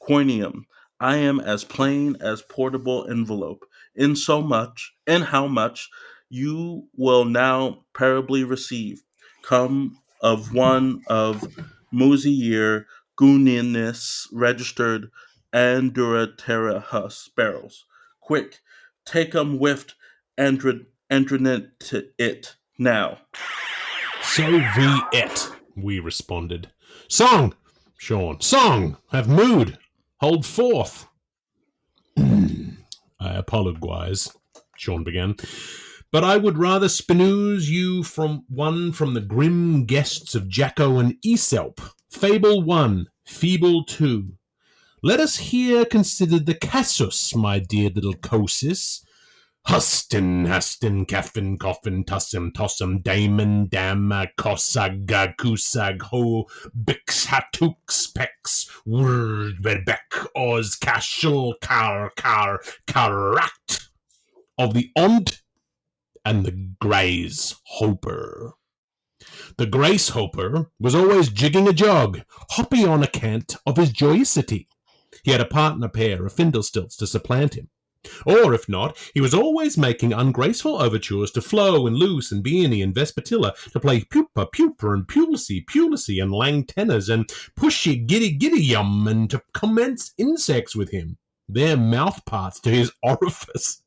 Coinium. I am as plain as portable envelope, in so much, in how much you will now parably receive, come of one of Musi year Guninus registered Anduraterra Hus barrels. Quick, take 'em whiffed andronet it now. So be it, we responded. Song, Shaun, song, have mood, hold forth. I apologize, Shaun began, but I would rather spinooze you from the grim guests of Jacko and Aesop. Fable 1, Feeble 2. Let us here consider the casus, my dear little Cosis. Hustin, Hastin, Caffin, Coffin, Tussum, Tossum, Damon, Damma, Cossag, Kusag, Ho, Bix, Hatux, Pex, Word, Vedbeck, Oz, Cashel, Carat, of the Ont and the Grace Hoper. The Grace Hoper was always jigging a jog, hoppy on account of his joyosity. He had a partner pair of Findlestilts to supplant him. Or, if not, he was always making ungraceful overtures to Flo and Luce and Beanie and Vespertilla to play Pupa, Pupa and Pulicy and Lang tenors and Pushy Giddy Yum and to commence insects with him, their mouth parts to his orifice.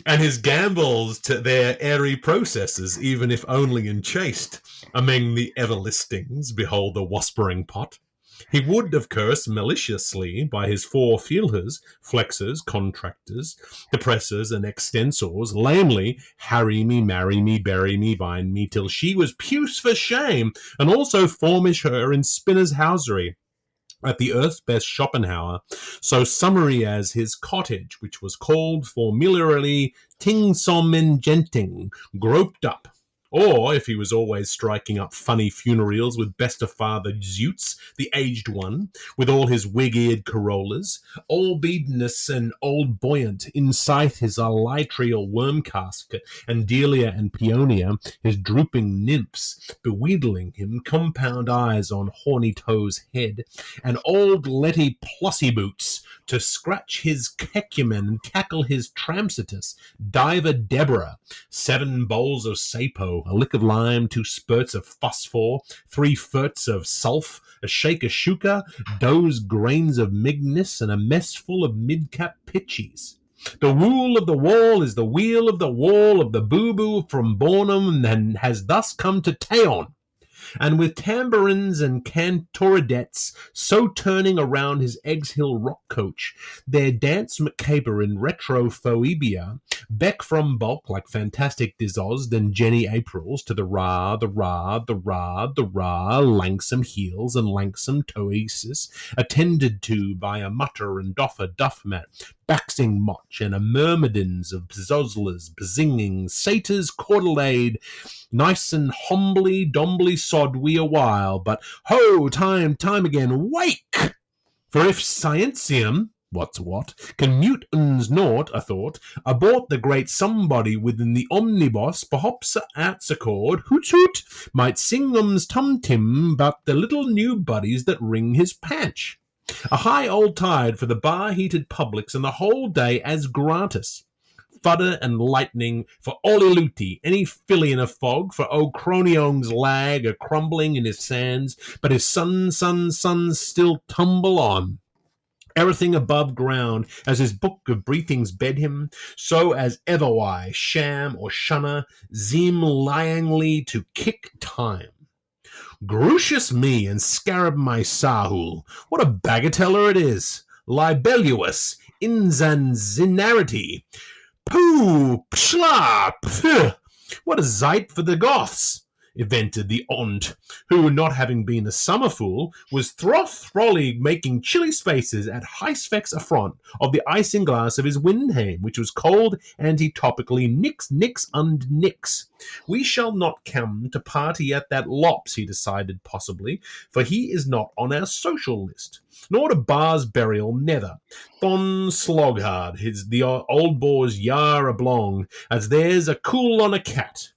And his gambols to their airy processes, even if only enchased. Among the ever-listings, behold the waspering pot. He would have cursed maliciously by his four feelers, flexors, contractors, depressors, and extensors, lamely, harry me, marry me, bury me, bind me, till she was puce for shame, and also formish her in spinner's housery at the earth's best Schopenhauer, so summary as his cottage, which was called familiarly Tingsomengenting, groped up. Or, if he was always striking up funny funerals with best of Father Zutes, the aged one, with all his wig-eared Corollas, all beadness and old buoyant, inside his elytrial worm casket, and Delia and Peonia, his drooping nymphs, bewheedling him, compound eyes on horny toes head, and old Letty Plussy Boots to scratch his cacumen and cackle his tramsitus, Diver Deborah, 7 bowls of sapo, a lick of lime, 2 spurts of phosphor, 3 furts of sulph, a shake of shuka, doze grains of mignus, and a mess full of mid-cap pitchies. The wool of the wall is the wheel of the wall of the boo-boo from Bornham and has thus come to Teon. And with tambourines and cantoredettes so turning around his Eggs Hill rock coach, their dance macabre in retrophoebia, Beck from bulk like fantastic Dizozd and Jenny Aprils to the ra, langsome heels and langsome toesis, attended to by a mutter and doffer duffmat, baxing motch and a myrmidons of zozzlers, bezinging, satyrs, cordelade, nice and humbly, dombly sod we a while, but ho, time again, wake! For if scientium, what's what, can mute uns naught, a thought, abort the great somebody within the omnibus, perhaps at accord, hoot hoot, might sing ums tum-tim but the little new buddies that ring his patch. A high old tide for the bar-heated publics, and the whole day as gratis. Fudder and lightning for Oliluti, any filly in a fog, for O'Cronion's lag a crumbling in his sands, but his sun still tumble on. Everything above ground, as his book of breathings bed him, so as ever why, sham or shunner, zeem lyingly to kick time. Gracious me and scarab my sahul, what a bagateller it is! Libellous, insanity, pooh, pshla, ph, what a zite for the Goths! Invented the Ont, who, not having been a summer fool, was throlly making chilly spaces at Heisfeck's affront of the isinglass of his Windham, which was cold antitopically nix und nix. We shall not come to party at that lops, he decided possibly, for he is not on our social list. Nor to Bar's burial, nether. Thon Sloghard, the old boar's yar oblong, as there's a cool on a cat.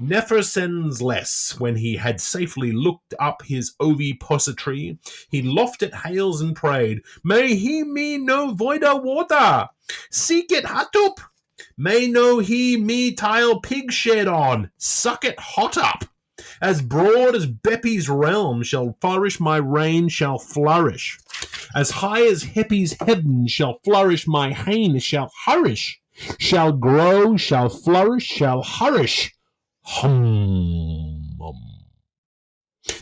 Never sends less, when he had safely looked up his ovipository, he lofted hails and prayed, May he me no voida water, seek it hatup, may no he me tile pig shed on, suck it hot up. As broad as Beppy's realm shall flourish, my reign shall flourish. As high as Heppy's heaven shall flourish, my hain shall hurish, shall grow, shall flourish, shall hurish. Hum.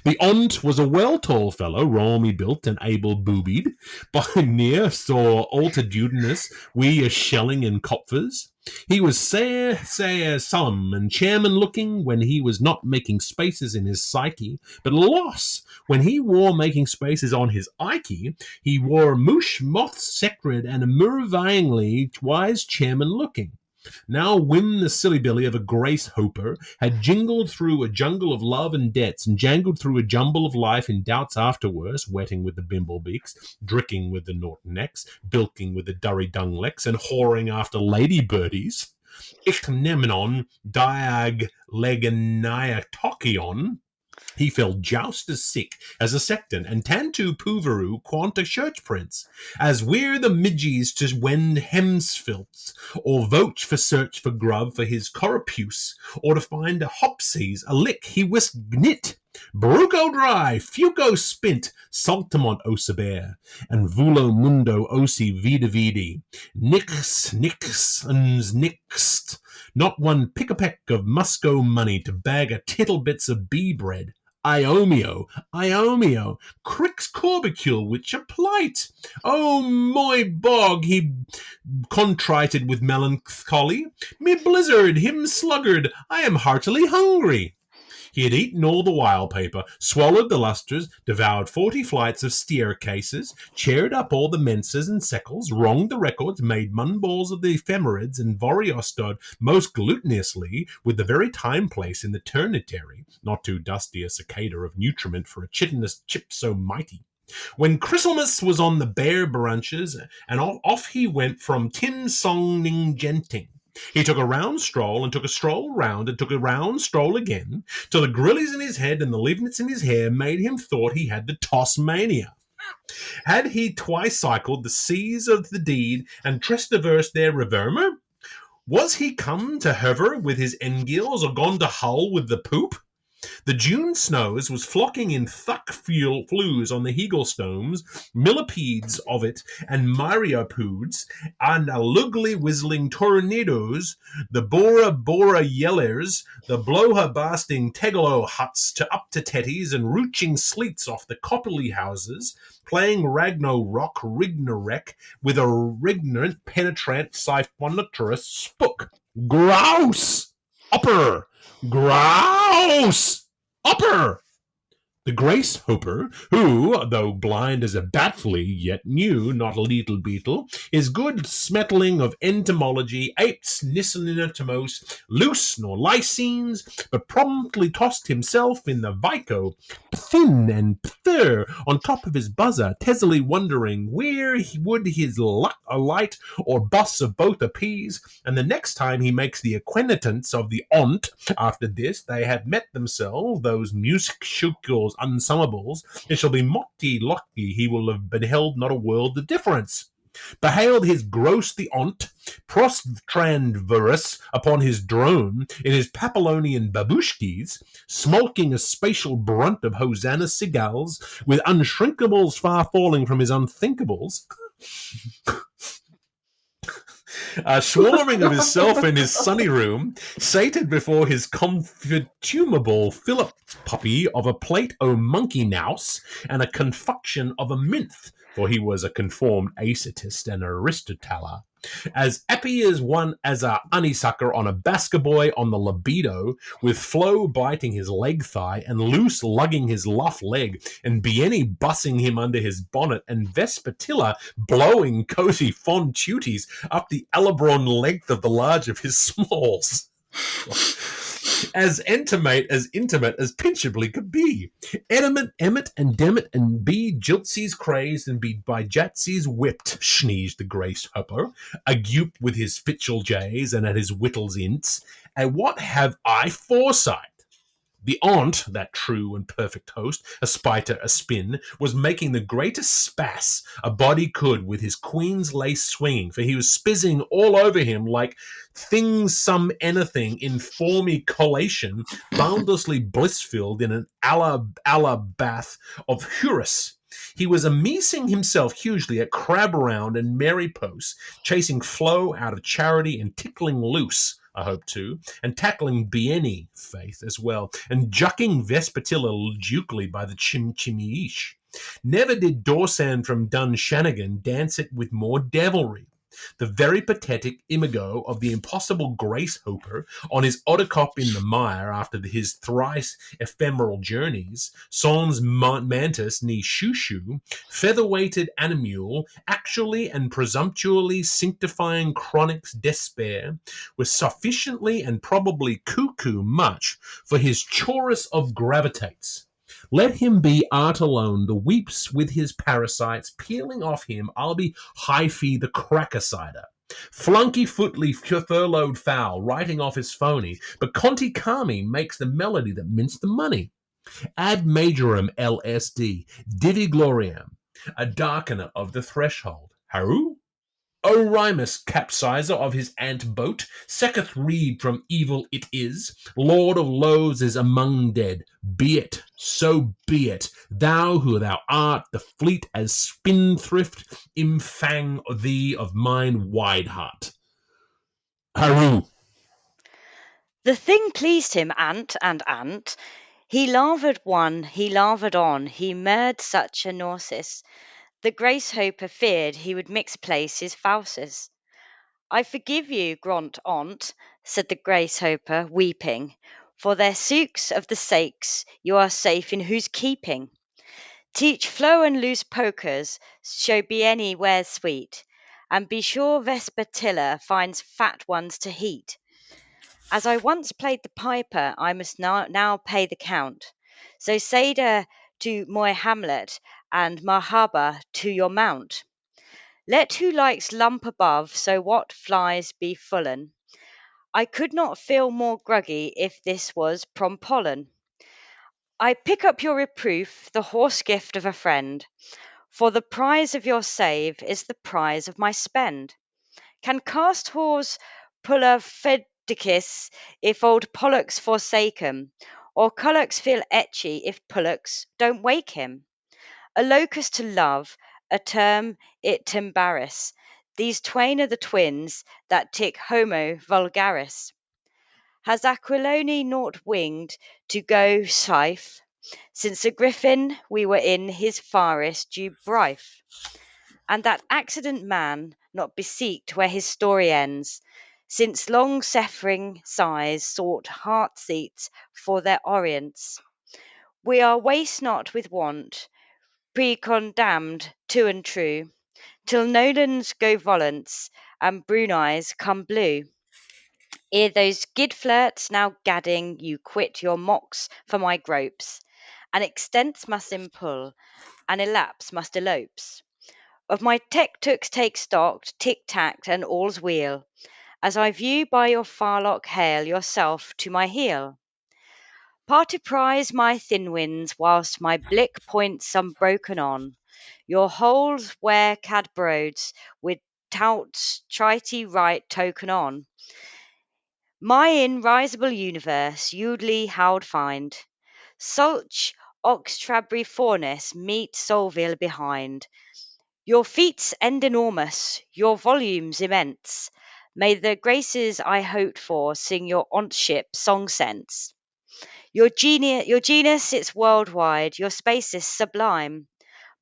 The Ont was a well-tall fellow, rawmy built and able-boobied, by near saw altitudinous, we a shelling and kopfers. He was sair some and chairman-looking when he was not making spaces in his psyche, but loss, when he wore making spaces on his Ike, he wore moosh moth sacred and murvayingly wise chairman-looking. Now Wim the silly billy of a Grace Hoper had jingled through a jungle of love and debts and jangled through a jumble of life in doubts afterwards, wetting with the Bimblebeaks, dricking with the Norton-necks, bilking with the Durry-Dunglecks, and whoring after lady birdies. Ichnemenon diag leganiatokion. He fell joust as sick as a sexton, and tantu pooveru quant a church prince, as we're the midgies to wend hemsfilts, or vote for search for grub for his corapuse, or to find a hopsies, a lick he whisk gnit, Baruco dry, fuco spint, saltamont osaber, and vulo mundo osi vida vidi, nix, uns nixed, not one pick-a-peck of musco money to bag a tittle bits of bee bread. Iomio, Crix corbicule, which a plight. Oh, my bog, he contrited with melancholy. Me blizzard, him sluggard, I am heartily hungry. He had eaten all the wildpaper, swallowed the lustres, devoured 40 flights of staircases, chaired up all the menses and secles, wronged the records, made munballs of the ephemerids, and voriostod most glutinously with the very time-place in the ternitary, not too dusty a cicada of nutriment for a chitinous chip so mighty. When Chrysalmus was on the bare branches, and off he went from tin-songing genting. He took a round stroll, and took a stroll round, and took a round stroll again, till the grillies in his head and the leavnits in his hair made him thought he had the toss mania. Had he twice cycled the seas of the deed, and traversed their revermer? Was he come to hover with his engills, or gone to hull with the poop? The June snows was flocking in thuck flues on the Heaglestones, millipedes of it, and myriapods, and a lugly whistling tornadoes, the Bora yellers, the blower basting tegalo huts to up to tetties, and rooching sleets off the copperly houses, playing Ragnarok Rignarek with a rignant penetrant siphonotorous spook. Grouse! Upper! Grouse! Upper! The Grace Hoper, who, though blind as a bat flea, yet knew, not a leetle beetle, his good smettling of entomology, apes nisonitomos, loose nor lysines, but promptly tossed himself in the Vico, pthin and pthir on top of his buzzer, tesily wondering where would his luck alight or bus of both appease, and the next time he makes the acquaintance of the aunt after this they have met themselves, those musicals unsummables, it shall be motti lucky he will have beheld not a world of difference. Beheld his gross the on't, prostrandverus upon his drone, in his Papillonian babushkis, smulking a spatial brunt of Hosanna cigars, with unshrinkables far falling from his unthinkables, swarming of himself in his sunny room, sated before his confitumable Philip puppy of a plate o' monkey nouse, and a confuction of a minth, for he was a conformed ascetist and aristoteler, as happy as one as a honeysucker on a baskerboy on the libido, with Flo biting his leg thigh and Loose lugging his luff leg, and Bienny bussing him under his bonnet, and Vespertilla blowing cozy fond tuties up the alabron length of the large of his smalls. As intimate as pinchably could be. Emmet, and Demmet, and be Jiltsies crazed, and be by Jatsies whipped, sneezed the Grace Hopper, agupe with his fitchel jays, and at his whittles ints, and what have I foresight? The aunt, that true and perfect host, a spiter, a spin, was making the greatest spass a body could with his queen's lace swinging, for he was spizzing all over him like things some anything in formy collation, boundlessly bliss-filled in an alla bath of hurus. He was amusing himself hugely at crab round and merry posts, chasing Flo out of charity and tickling Loose, I hope too, and tackling Bienny, faith, as well, and jucking Vespertilla dukely by the chimchimiish. Never did Dorsan from Dunshannigan dance it with more devilry. The very pathetic imago of the impossible Grace Hooper on his ottercop in the mire after his thrice ephemeral journeys, sans mantis ni shushu, feather-weighted animule, actually and presumptuously sanctifying chronic's despair, was sufficiently and probably cuckoo much for his chorus of gravitates. Let him be art alone, the weeps with his parasites, peeling off him, I'll be Hyphy the cracker cider. Flunky footly furloughed fowl, writing off his phony, but Conti Kami makes the melody that mints the money. Ad majorem LSD, Divi gloriam, a darkener of the threshold. Haru? Hooraymost, capsizer of his ant boat, sacketh reed from evil it is, lord of loaves is among dead. Be it, so be it, thou who thou art, the fleet as spindthrift, imfang thee of mine wide heart. Haru. The thing pleased him, ant. He larvered one, he larvered on, he murred such a nausis. The Grace Hopper feared he would misplace his fauces. I forgive you, Grant aunt, said the Grace Hopper, weeping, for their sooks of the sakes you are safe in whose keeping. Teach Flo and loose pokers, show be anywhere sweet, and be sure Vespertilla finds fat ones to heat. As I once played the piper, I must now pay the count. So Seda to my Hamlet, and Mahaba to your mount. Let who likes lump above, so what flies be fullen. I could not feel more gruggy if this was prom pollen. I pick up your reproof, the horse gift of a friend, for the prize of your save is the prize of my spend. Can cast whores pull a fedicus if old Pollux forsake 'em, or Cullux feel etchy if Pullux don't wake him? A locus to love, a term it t'embarrass. These twain are the twins that tick Homo vulgaris. Has Aquilone naught winged to go safe, since a griffin we were in his farest due brife? And that accident man not beseeked where his story ends, since long suffering sighs sought heart seats for their orients. We are waste not with want, pre-condemned to and true, till Nolans go volants and Brunei's come blue. Ere those gid flirts now gadding, you quit your mocks for my gropes, and extents must impull, and elapse must elopes. Of my tech-tooks take stock, tick-tack, and all's wheel, as I view by your farlock hail yourself to my heel. Party prize my thin winds, whilst my blick points unbroken on. Your holes where cad broads, with touts trity right token on. My inrisable universe, Udley how'd find. Such oxtrabry forness meet Solville behind. Your feats end enormous, your volumes immense. May the graces I hoped for sing your ontship song sense. Your genus it's worldwide, your space is sublime.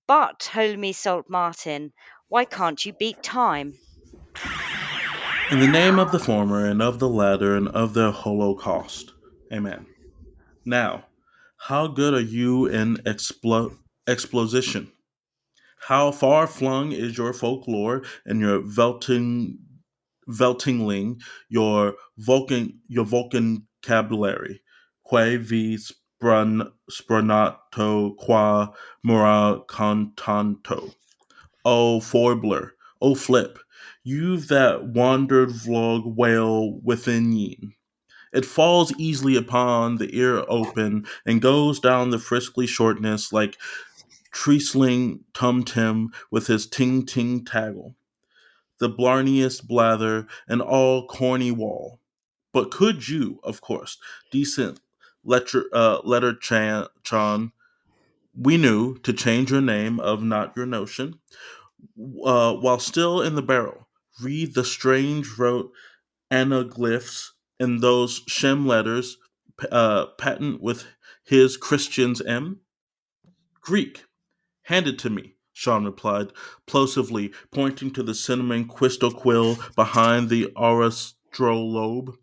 But, holy me salt Martin, why can't you beat time? In the name of the former, and of the latter, and of the Holocaust. Amen. Now, how good are you in exposition? How far flung is your folklore and your Veltingling, your Vulcan vocabulary? Que vi spranato qua mora cantanto. O forbler, O flip, you that wandered vlog wail within ye. It falls easily upon the ear open and goes down the friskly shortness like treesling tum tim with his ting ting taggle, the blarniest blather and all corny wall. But could you, of course, decent letter chan, we knew to change your name of not your notion, while still in the barrel, read the strange wrote anaglyphs in those Shem letters, patent with his Christian's M? Greek. Hand it to me, Shaun replied, plosively pointing to the cinnamon crystal quill behind the aurostrobe.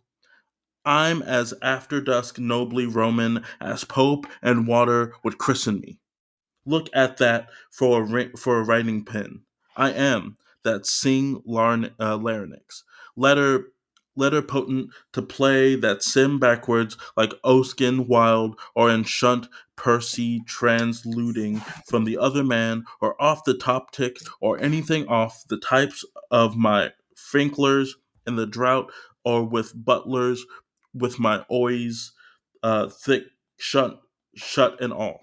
I'm as after dusk nobly Roman as Pope and water would christen me. Look at that for a writing pen. I am that larynx. Letter letter potent to play that sim backwards like Oskin wild or in shunt Percy transluding from the other man or off the top tick or anything off the types of my Finklers in the drought or with butlers with my oys thick shut and all.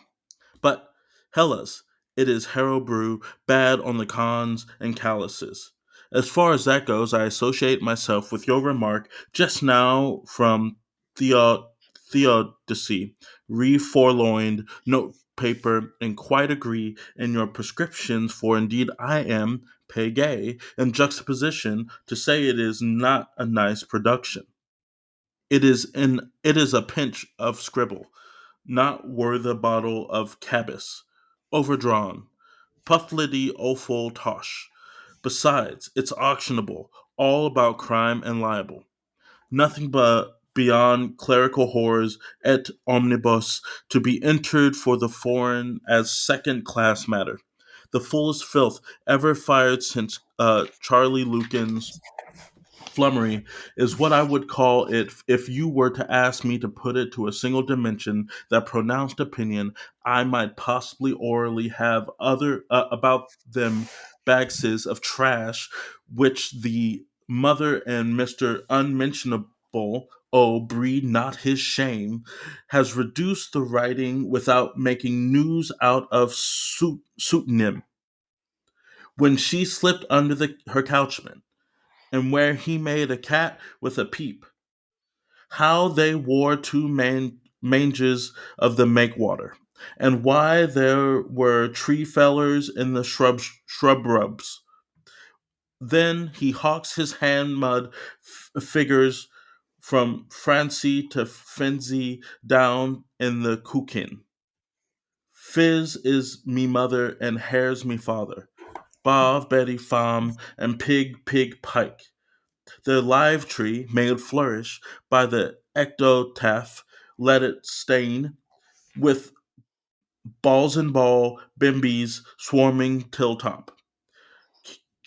But, Hellas, it is Harrow Brew, bad on the cons and calluses. As far as that goes, I associate myself with your remark just now from Theodicy, re-forloined note paper, and quite agree in your prescriptions, for indeed I am, pay gay, in juxtaposition to say it is not a nice production. It is a pinch of scribble, not worth a bottle of Cabis. Overdrawn. Pufflity offal tosh. Besides, it's auctionable, all about crime and libel. Nothing but beyond clerical horrors et omnibus to be entered for the foreign as second class matter. The fullest filth ever fired since Charlie Lucan's flummery is what I would call it if you were to ask me to put it to a single dimension that pronounced opinion I might possibly orally have other about them bagses of trash which the mother and Mr. Unmentionable, oh breed not his shame, has reduced the writing without making news out of pseudonym when she slipped under her couchman and where he made a cat with a peep. How they wore two manges of the makewater, and why there were tree fellers in the shrubs. Then he hawks his hand mud figures from Francie to Fenzi down in the Kukin. Fizz is me mother and hare's me father. Bob, Betty, Fam, and Pig, Pike. The live tree made flourish by the ectotaph, let it stain, with balls and ball bimbies swarming till top.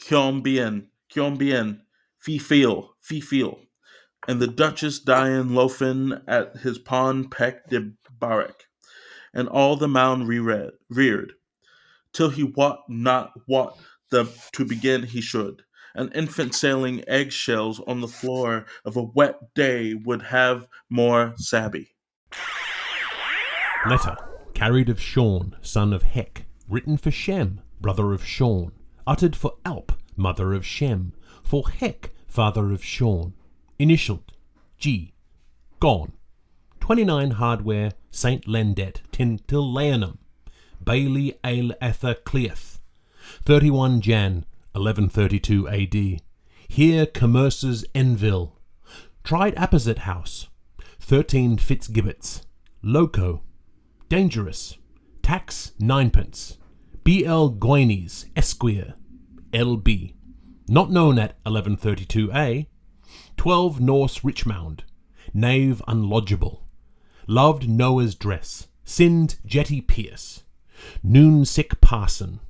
Kion bien, fee feel, and the Duchess Diane loafing at his pawn peck de barrack. and all the mound reared, till he wot not what the to begin he should. An infant sailing eggshells on the floor of a wet day would have more sabby. Letter carried of Shaun, son of Hec, written for Shem, brother of Shaun, uttered for Alp, mother of Shem, for Hec, father of Shaun, initialed G, gone. 29 Hardware, St. Lendet, Tintillaunum, Bailey Ale Ether Cleath, 31 Jan, 1132 AD. Here Commerce's Enville, tried apposite house, 13 Fitzgibbets, loco, dangerous, tax 9d. B.L. Goines, Esquire, L.B., not known at 1132a, 12 Norse Richmond, knave unlodgeable, loved Noah's dress, sinned Jetty Pierce, noon sick parson,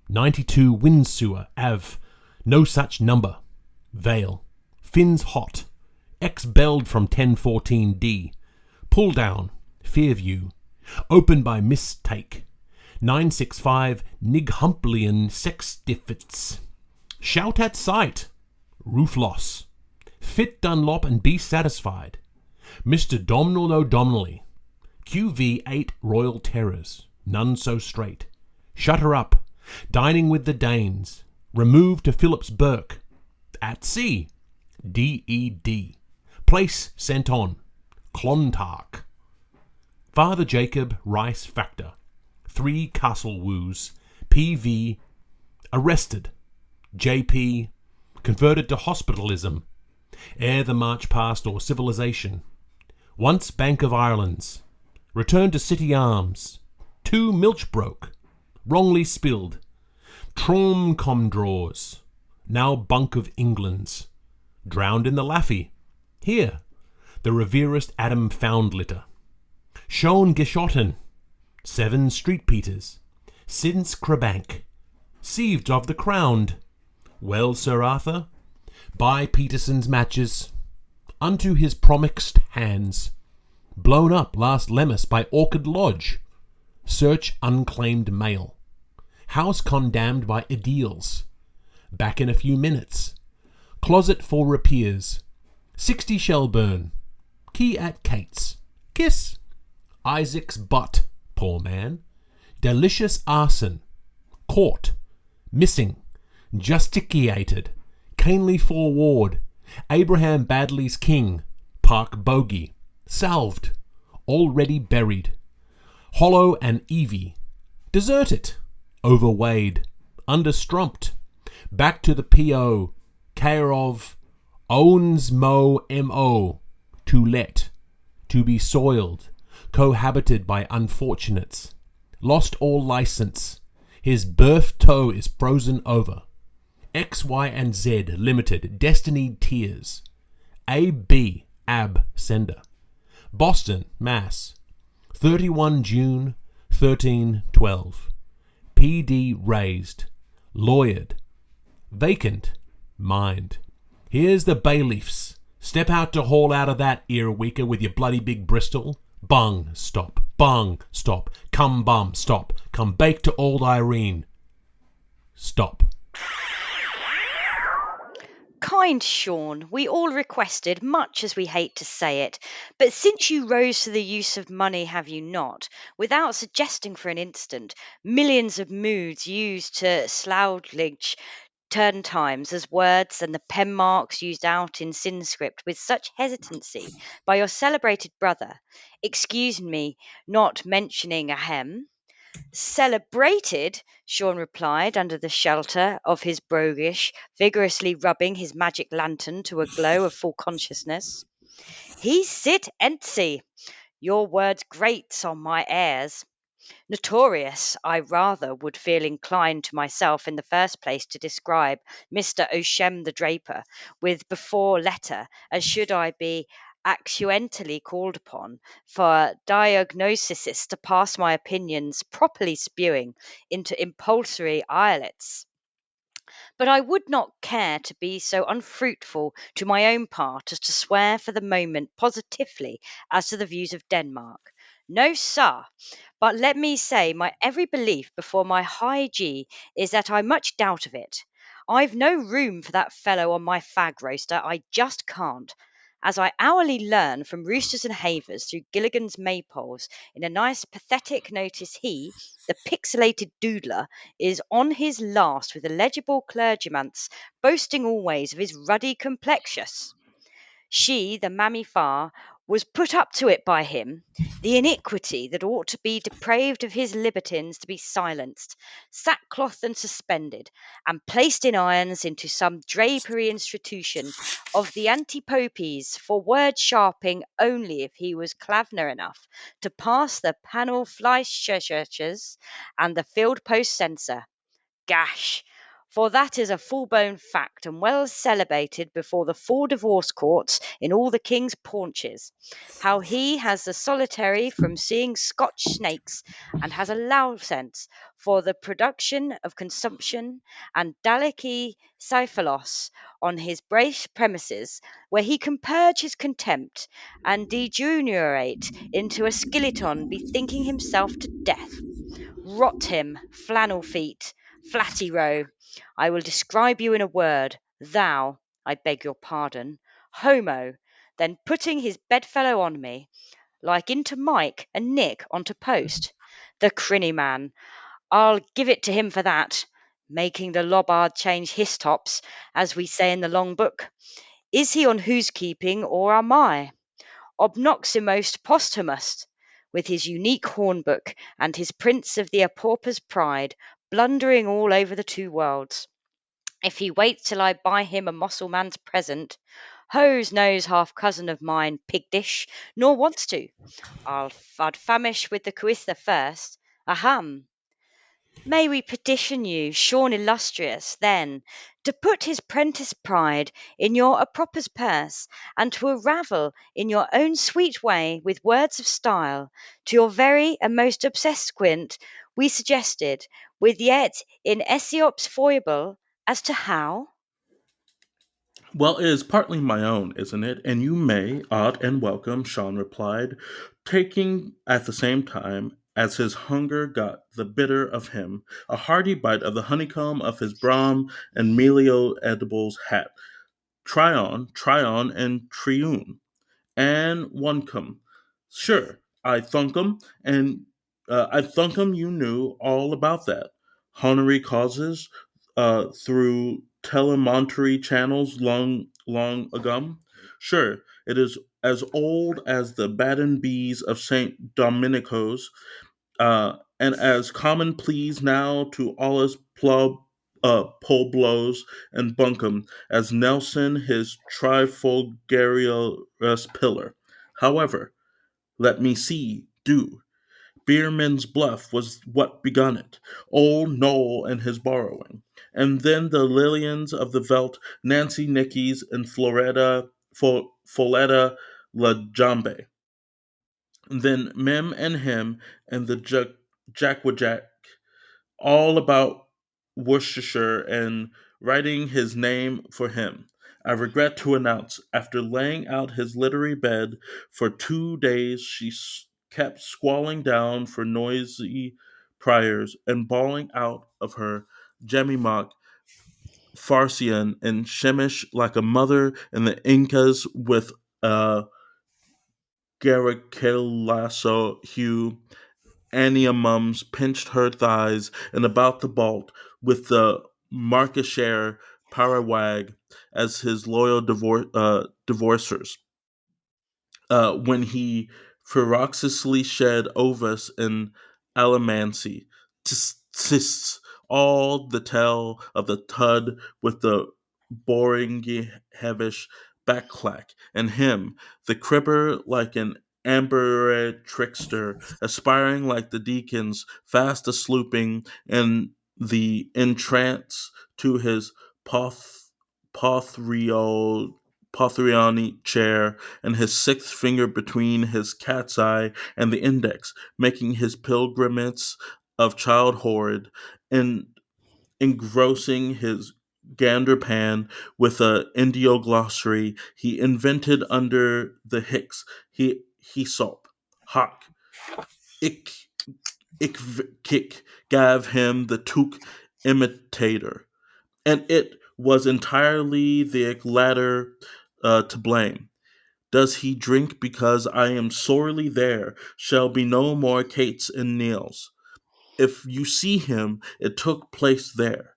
92 Windsewer, Av, no such number, Vale, Fins hot, ex-belled from 1014d, pull down, Fairview, opened by mistake, 965 Nighumplian Sextifits, shout at sight, roof loss, fit Dunlop and be satisfied, Mr. Domhnall O'Donnelly, QV8 Royal Terrors, none so straight, shut her up, dining with the Danes, removed to Phillips Burke, at sea, DED, place sent on, Clontark, Father Jacob Rice Factor, 3 Castle Woos, PV, arrested, JP, converted to hospitalism, ere the march past or civilization, once Bank of Ireland's, returned to City Arms, 2 Milchbroke, wrongly spilled, Tromcomdraws, now Bunk of England's, drowned in the Laffy, here, the reverest Adam Foundlitter, Shaun Geschotten, 7 Street Peters, since Crabank, sieved of the crowned, well, Sir Arthur, by Peterson's matches, unto his promixed hands, blown up last Lemmas by Orchid Lodge, search unclaimed mail, house condemned by Ediles, back in a few minutes, closet for repairs, 60 Shelburne, key at Kate's, kiss, Isaac's butt, poor man, delicious arson, caught, missing, justiciated, canely forward, Abraham Badley's king, Park Bogey, salved, already buried, hollow and Evie, deserted, overweighed, understrumped, back to the P.O., care of, owns mo M.O., to let, to be soiled, cohabited by unfortunates, lost all license, his birth toe is frozen over, X, Y, and Z Limited, Destinied Tears, A.B. Ab Sender, Boston, Mass, 31 June 1312, P.D. raised, lawyered, vacant, mind. Here's the bailiffs. Step out to haul out of that, ear-weaker, with your bloody big Bristol. Bung, stop. Bung, stop. Come bum, stop. Come bake to old Irene. Stop. Kind Shaun, we all requested, much as we hate to say it, but since you rose to the use of money, have you not, without suggesting for an instant, millions of moods used to slough turn times as words and the pen marks used out in Sinscript with such hesitancy by your celebrated brother, excuse me not mentioning a hem, celebrated, Shaun replied under the shelter of his broguish, vigorously rubbing his magic lantern to a glow of full consciousness. He sit entsy. Your words grates on my ears. Notorious, I rather would feel inclined to myself in the first place to describe Mr. O'Shem the Draper with before letter, as should I be accidentally called upon for diagnoses to pass my opinions properly spewing into impulsory islets. But I would not care to be so unfruitful to my own part as to swear for the moment positively as to the views of Denmark. No, sir. But let me say, my every belief before my high G is that I much doubt of it. I've no room for that fellow on my fag roaster, I just can't. As I hourly learn from roosters and havers through Gilligan's maypoles, in a nice pathetic notice he, the pixelated doodler, is on his last with illegible clergymants, boasting always of his ruddy complexious. She, the mammy Far, was put up to it by him, the iniquity that ought to be depraved of his libertines to be silenced, sackcloth and suspended, and placed in irons into some drapery institution of the antipopes for word sharping only if he was clavner enough to pass the panel fleischers and the field post censor. Gash! For that is a full blown fact, and well celebrated before the four divorce courts in all the king's paunches, how he has the solitary from seeing Scotch snakes, and has a licence for the production of consumption and dalicky syphilos on his brace premises, where he can purge his contempt and degenerate into a skeleton bethinking himself to death. Rot him, flannel feet, flatty row. I will describe you in a word. Thou, I beg your pardon, homo, then putting his bedfellow on me, like into Mike and Nick onto post. The crinny man, I'll give it to him for that. Making the lobbard change his tops, as we say in the long book. Is he on whose keeping, or am I? Obnoximost Posthumus, with his unique hornbook and his Prince of the Apauper's Pride, blundering all over the two worlds. If he waits till I buy him a Mussulman's present, hose knows half cousin of mine, pigdish, nor wants to. I'd famish with the Cuitha first. Aham! May we petition you, Shaun illustrious, then, to put his prentice pride in your approper's purse, and to ravel in your own sweet way with words of style, to your very and most obsequient we suggested, with yet in Aesop's foible as to how? Well, it is partly my own, isn't it? And you may, odd and welcome, Shaun replied, taking at the same time, as his hunger got the bitter of him, a hearty bite of the honeycomb of his Brahm and Melio Edible's hat. Try on, and triune and onecome. Sure, I thunk 'em you knew all about that. Honorary causes through telemonetary channels long ago. Sure, it is as old as the Baden bees of St. Dominico's, and as common pleas now to all his pole blows and bunkum as Nelson his trifolgarious pillar. However, let me see, do. Bierman's bluff was what begun it, old Noel and his borrowing. And then the Lillians of the Veldt, Nancy Nickies, and Foletta La Jambe. Then Mem and him and the Jackwajack, all about Worcestershire and writing his name for him. I regret to announce, after laying out his literary bed for 2 days, she kept squalling down for noisy priors and bawling out of her Jemimach Farsian and Shemish like a mother in the Incas with a Garicilaso hue. Aniamums pinched her thighs and about the balt with the Markashare Parawag as his loyal divorcers. When he ferociously shed Ovis and Alamancy, tis all the tale of the Tud with the boring heavish backclack, and him, the cribber like an amber trickster, aspiring like the deacons, fast aslooping in the entrance to his poth- pothrio Pothriani chair, and his sixth finger between his cat's eye and the index, making his pilgrimage of child horrid, and engrossing his gander pan with a Indio glossary he invented under the Hicks he Hesop. Hock. Ik kick gave him the took imitator, and it was entirely the latter to blame. Does he drink because I am sorely there? Shall be no more Kates and Neils. If you see him, it took place there.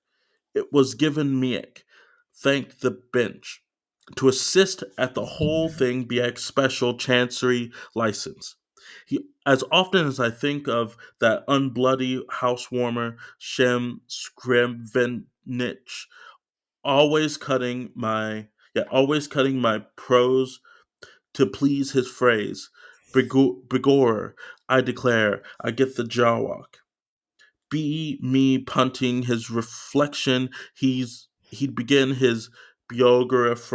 It was given Miek, thank the bench, to assist at the whole thing BX special chancery license. He, as often as I think of that unbloody housewarmer, Shem Scrivenich, always cutting my prose to please his phrase. Brigorer, I declare, I get the jawwalk. Be me punting his reflection, he'd begin his biograph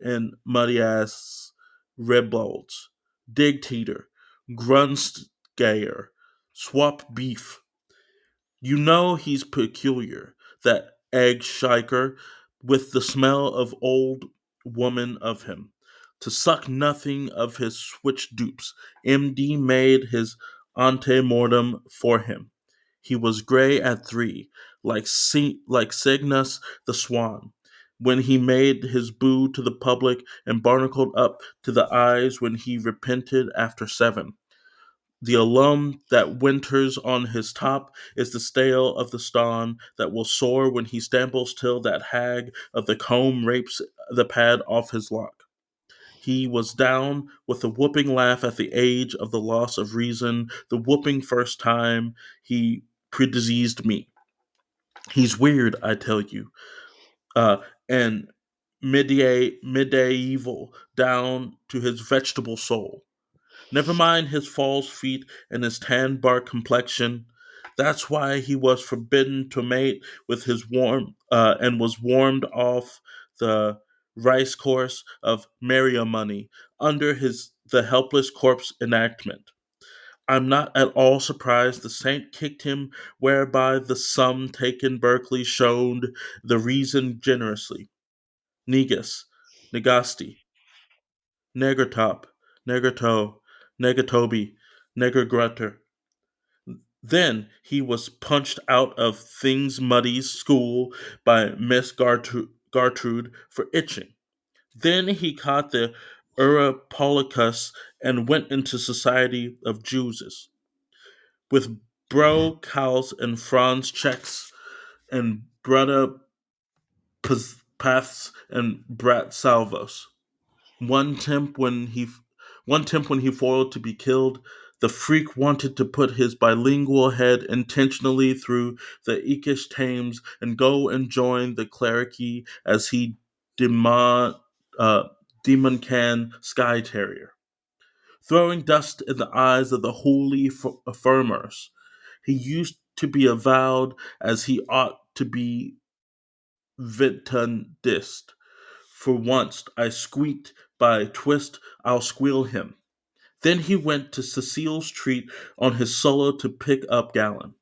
in muddy ass ribbolds. Dig teeter, grunstgayer, swap beef. You know he's peculiar, that egg shiker, with the smell of old woman of him. To suck nothing of his switch dupes, MD made his ante mortem for him. He was grey at 3, like Cygnus the swan, when he made his boo to the public, and barnacled up to the eyes when he repented after 7. The alum that winters on his top is the stale of the ston that will soar when he stambles till that hag of the comb rapes the pad off his lock. He was down with a whooping laugh at the age of the loss of reason, the whooping first time he prediseased me. He's weird, I tell you, and medieval down to his vegetable soul. Never mind his false feet and his tan bark complexion. That's why he was forbidden to mate with his and was warmed off the rice course of Money under the helpless corpse enactment. I'm not at all surprised the saint kicked him, whereby the sum taken Berkeley showed the reason generously. Negus, Negasti, Negertop, Negerto, Negatobi, Negergrutter. Then he was punched out of Things Muddy's school by Miss Gartrude for itching. Then he caught the Uropolicus and went into society of Jewses with Bro Cows and Franz Checks and Brutta Paths and Brat Salvos. One temp when he One temp when he foiled to be killed, the freak wanted to put his bilingual head intentionally through the Ekish Thames and go and join the clericy as he demon uh, demon can sky terrier, throwing dust in the eyes of the holy affirmers. He used to be avowed as he ought to be vitundist. For once I squeaked by twist, I'll squeal him. Then he went to Cecile's treat on his solo to pick up Gallon.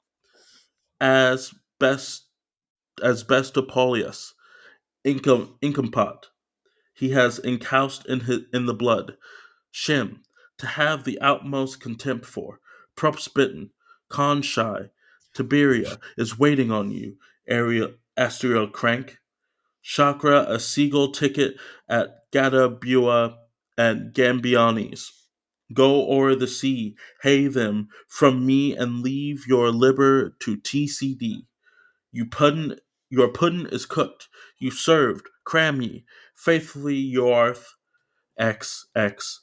As best Bestopolius, incompat, he has encoused in the blood. Shem, to have the outmost contempt for. Props bitten, con shy, Tiberia is waiting on you, Asteriel crank. Chakra a seagull ticket at Gadabua and Gambiani's. Go o'er the sea, hay them from me, and leave your liber to TCD. You puddin', your puddin' is cooked. You served, cram ye. Faithfully yourth, XXXX.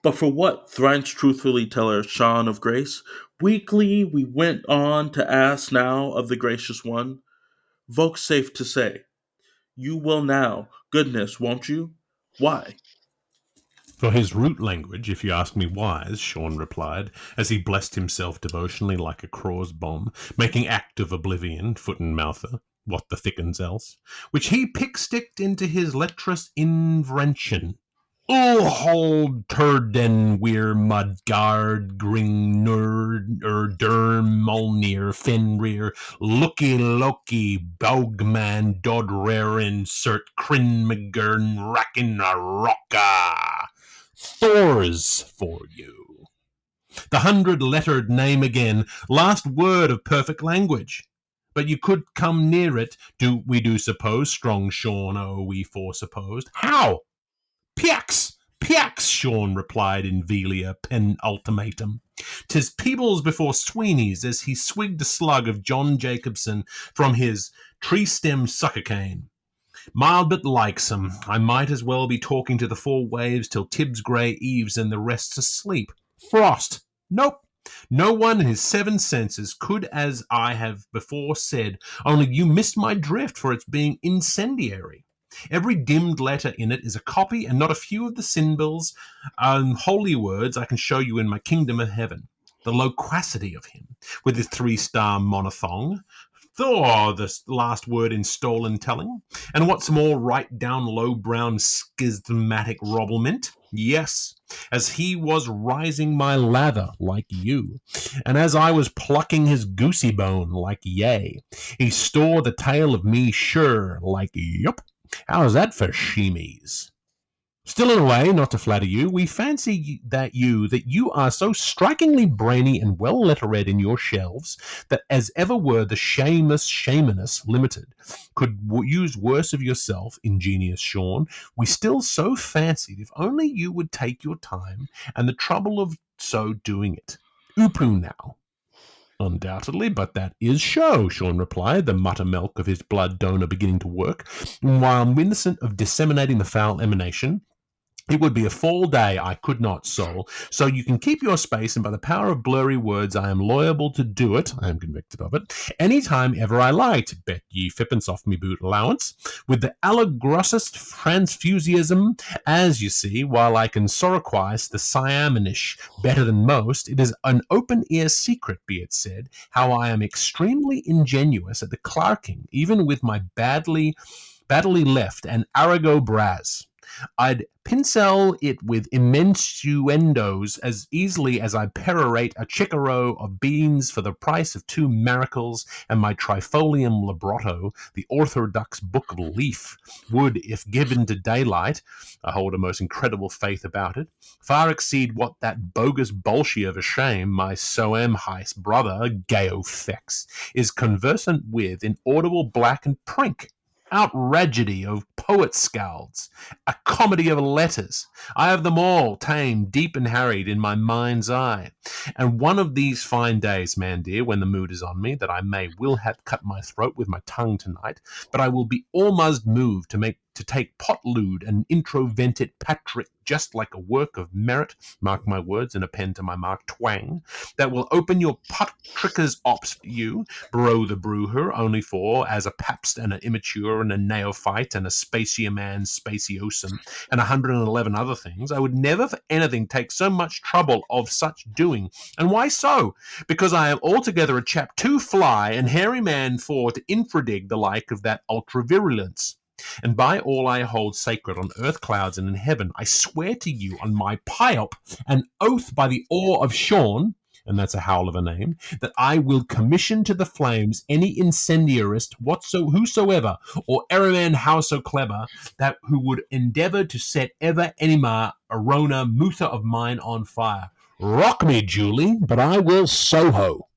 But for what, thrice truthfully tell her Shaun of Grace? Weekly we went on to ask now of the gracious one. Vouchsafe to say, you will now, goodness, won't you? Why? For his root language, if you ask me wise, Shaun replied, as he blessed himself devotionally like a craw's bomb, making act of oblivion, foot and mouther, what the thickens else, which he pick-sticked into his letrous invention. Hold turden wir Mudgard Gringnur Derm Molnir Fenrir Looky Loki Bogman Dodrerin Cert Crinmagern Racken Rocka Thor's for you. The 100-lettered name again, last word of perfect language. But you could come near it, do suppose, strong Shaun, we foresupposed. How? Piax! Piax! Shaun replied in velia penultimatum. 'Tis Peebles before Sweeney's as he swigged a slug of John Jacobson from his tree-stem sucker cane. Mild but likesome, I might as well be talking to the four waves till Tibbs grey eaves and the rest's asleep. Frost! Nope. No one in his seven senses could, as I have before said, only you missed my drift for its being incendiary. Every dimmed letter in it is a copy, and not a few of the symbols and holy words I can show you in my kingdom of heaven. The loquacity of him, with his three-star monothong, Thor, the last word in stolen telling, and what's more, right down low-brown schismatic robblement. Yes, as he was rising my lather, like you, and as I was plucking his goosey bone, like yea, he store the tale of me sure, like yup. How's that for shemies? Still in a way, not to flatter you, we fancy that you are so strikingly brainy and well lettered in your shelves that as ever were the Shamus Shamanus Limited could use worse of yourself, ingenious Shaun. We still so fancied if only you would take your time and the trouble of so doing it. Upu now. Undoubtedly, but that is show, Shaun replied, the muttermilk of his blood donor beginning to work, while innocent of disseminating the foul emanation. It would be a full day I could not soul. So you can keep your space, and by the power of blurry words, I am liable to do it, I am convicted of it, any time ever I liked. Bet ye fippence off me boot allowance. With the allegrossest transfusiism, as you see, while I can soroquize the Siamanish better than most, it is an open-ear secret, be it said, how I am extremely ingenuous at the clerking, even with my badly left and Arago Braz. I'd pincel it with immensuendos as easily as I perorate a chicaro of beans for the price of 2 miracles, and my trifolium libretto, the orthodox book of Leaf, would, if given to daylight, I hold a most incredible faith about it, far exceed what that bogus bolshie of a shame, my soem heist brother, Gaofex, is conversant with in audible black and prink. Outragedy of poet scalds, a comedy of letters. I have them all tamed, deep and harried in my mind's eye. And one of these fine days, man dear, when the mood is on me, that I will have cut my throat with my tongue tonight, but I will be almost moved to take potlude and introvent it Patrick just like a work of merit, mark my words, in a pen to my mark twang, that will open your Patrickers ops for you, bro the brewer, only for, as a Pabst and an immature and a neophyte and a spacier man spaciosum and 111 other things, I would never for anything take so much trouble of such doing. And why so? Because I am altogether a chap too fly and hairy man for to infradig the like of that ultra-virulence. And by all I hold sacred on earth, clouds, and in heaven, I swear to you on my pyop, an oath by the awe of Shaun, and that's a howl of a name, that I will commission to the flames any incendiarist whosoever, or everyman howso clever, that who would endeavour to set ever anima arona mutha of mine on fire. Rock me, Julie, but I will Soho.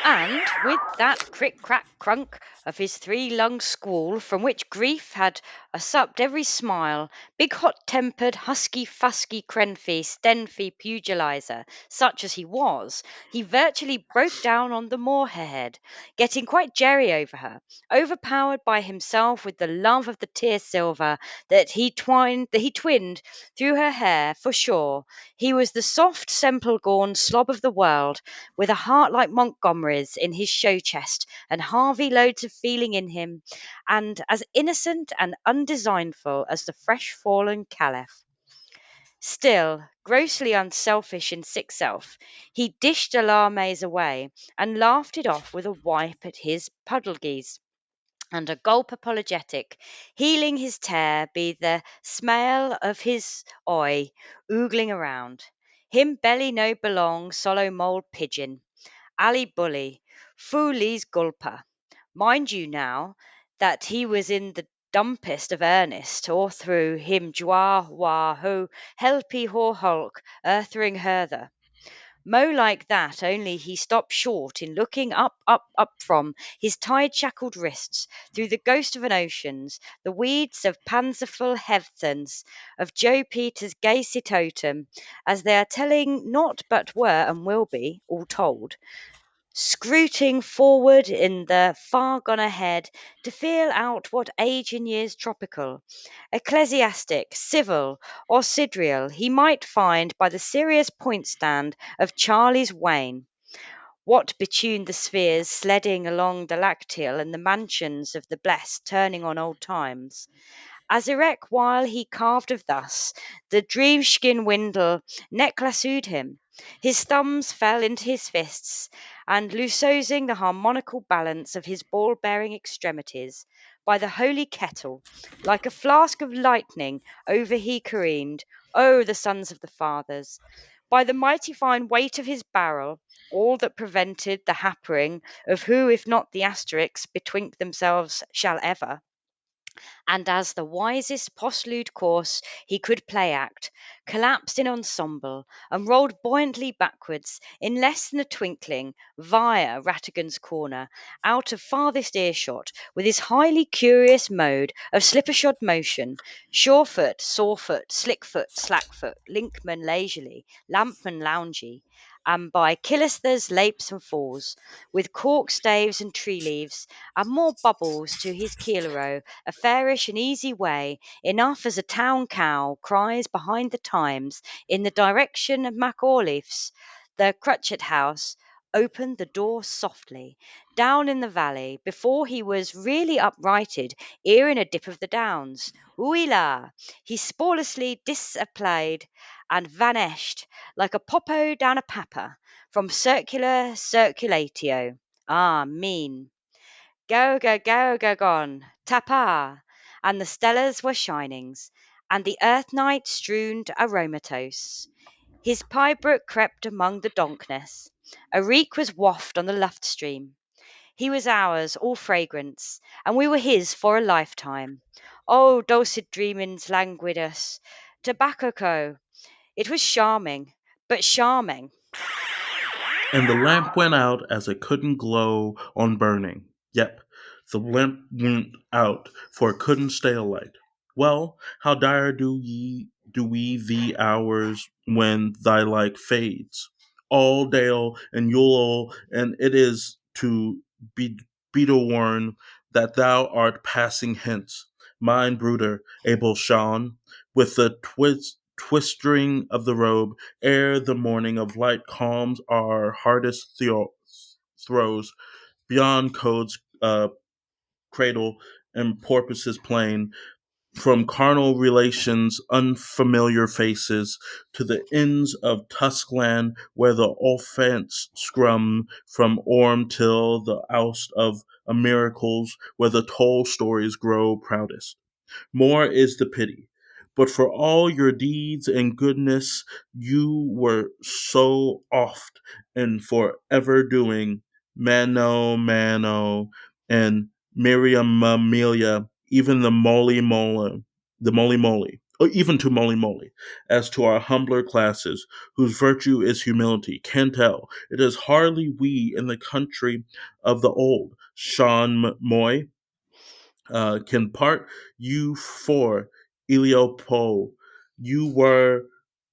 And with that crick-crack-crunk of his three-lunged squall, from which grief had supped every smile, big hot-tempered, husky-fusky Crenfee, Stenfee pugilizer, such as he was, he virtually broke down on the moorhead, getting quite jerry over her, overpowered by himself with the love of the tear silver that he twinned through her hair, for sure. He was the soft, semple-gorn slob of the world, with a heart like Montgomery's in his show chest, and Harvey loads of feeling in him, and as innocent and undesignful as the fresh fallen caliph. Still, grossly unselfish in sick self, he dished alarmes away, and laughed it off with a wipe at his puddlegees, and a gulp apologetic, healing his tear be the smell of his oi oogling around. Him belly no belong, solo mold pigeon. Ali Bully, Fooley's Gulper. Mind you now that he was in the dumpest of earnest, or through him jwa wa ho helpy ho hulk earthering herther. Mo like that, only he stopped short in looking up from his tide shackled wrists through the ghost of an oceans, the weeds of panzerful heathens, of Joe Peters' gay totem, as they are telling not but were and will be, all told, scrooting forward in the far gone ahead to feel out what age in years tropical, ecclesiastic, civil, or sidereal he might find by the serious point stand of Charlie's Wain. What betuned the spheres sledding along the lacteal and the mansions of the blest turning on old times. As erect while he carved of thus, the dreamskin windle neck lassoed him. His thumbs fell into his fists, and loososing the harmonical balance of his ball bearing extremities, by the holy kettle, like a flask of lightning, over he careened, oh, the sons of the fathers! By the mighty fine weight of his barrel, all that prevented the hampering of who, if not the asterisks, betwink themselves shall ever, and as the wisest postlude course he could play act, collapsed in ensemble and rolled buoyantly backwards in less than a twinkling via Rattigan's corner, out of farthest earshot, with his highly curious mode of slippershod motion, surefoot, sorefoot, slickfoot, slackfoot, linkman leisurely, lampman loungy, and by Killisthers, lapes and falls, with cork staves and tree leaves, and more bubbles to his keelero, a fairish and easy way, enough as a town cow cries behind the Times in the direction of Macaulife's. The Crutchet House opened the door softly, down in the valley, before he was really uprighted, ere in a dip of the downs. Ouila! He sporelessly disapplied and vanished like a popo down a papa, from circular circulatio. Ah, mean. Go, go, go, go, gone, tapa! And the stellars were shinings, and the earth night strewned aromatos. His piebrook crept among the donkness. A reek was waft on the luft stream. He was ours, all fragrance, and we were his for a lifetime. Oh, dulcet dreamings languidus, tobacco. It was charming, but charming. And the lamp went out as it couldn't glow on burning. Yep, the lamp went out, for it couldn't stay alight. Well, how dire do we the hours when thy light fades? All dale and Yule, and it is to be beetle worn that thou art passing hence, mine brooder, able Shaun, with the twistering of the robe, ere the morning of light calms our hardest throes, beyond code's cradle and porpoise's plain, from carnal relations, unfamiliar faces, to the ends of Tuskland, where the offence scrum from Orm till the oust of a miracles, where the toll stories grow proudest. More is the pity. But for all your deeds and goodness, you were so oft and forever doing mano, and Miriam Amelia, even the moly, or even to moly, as to our humbler classes, whose virtue is humility, can tell. It is hardly we in the country of the old, Sean Moy, can part you for Eliopo. You were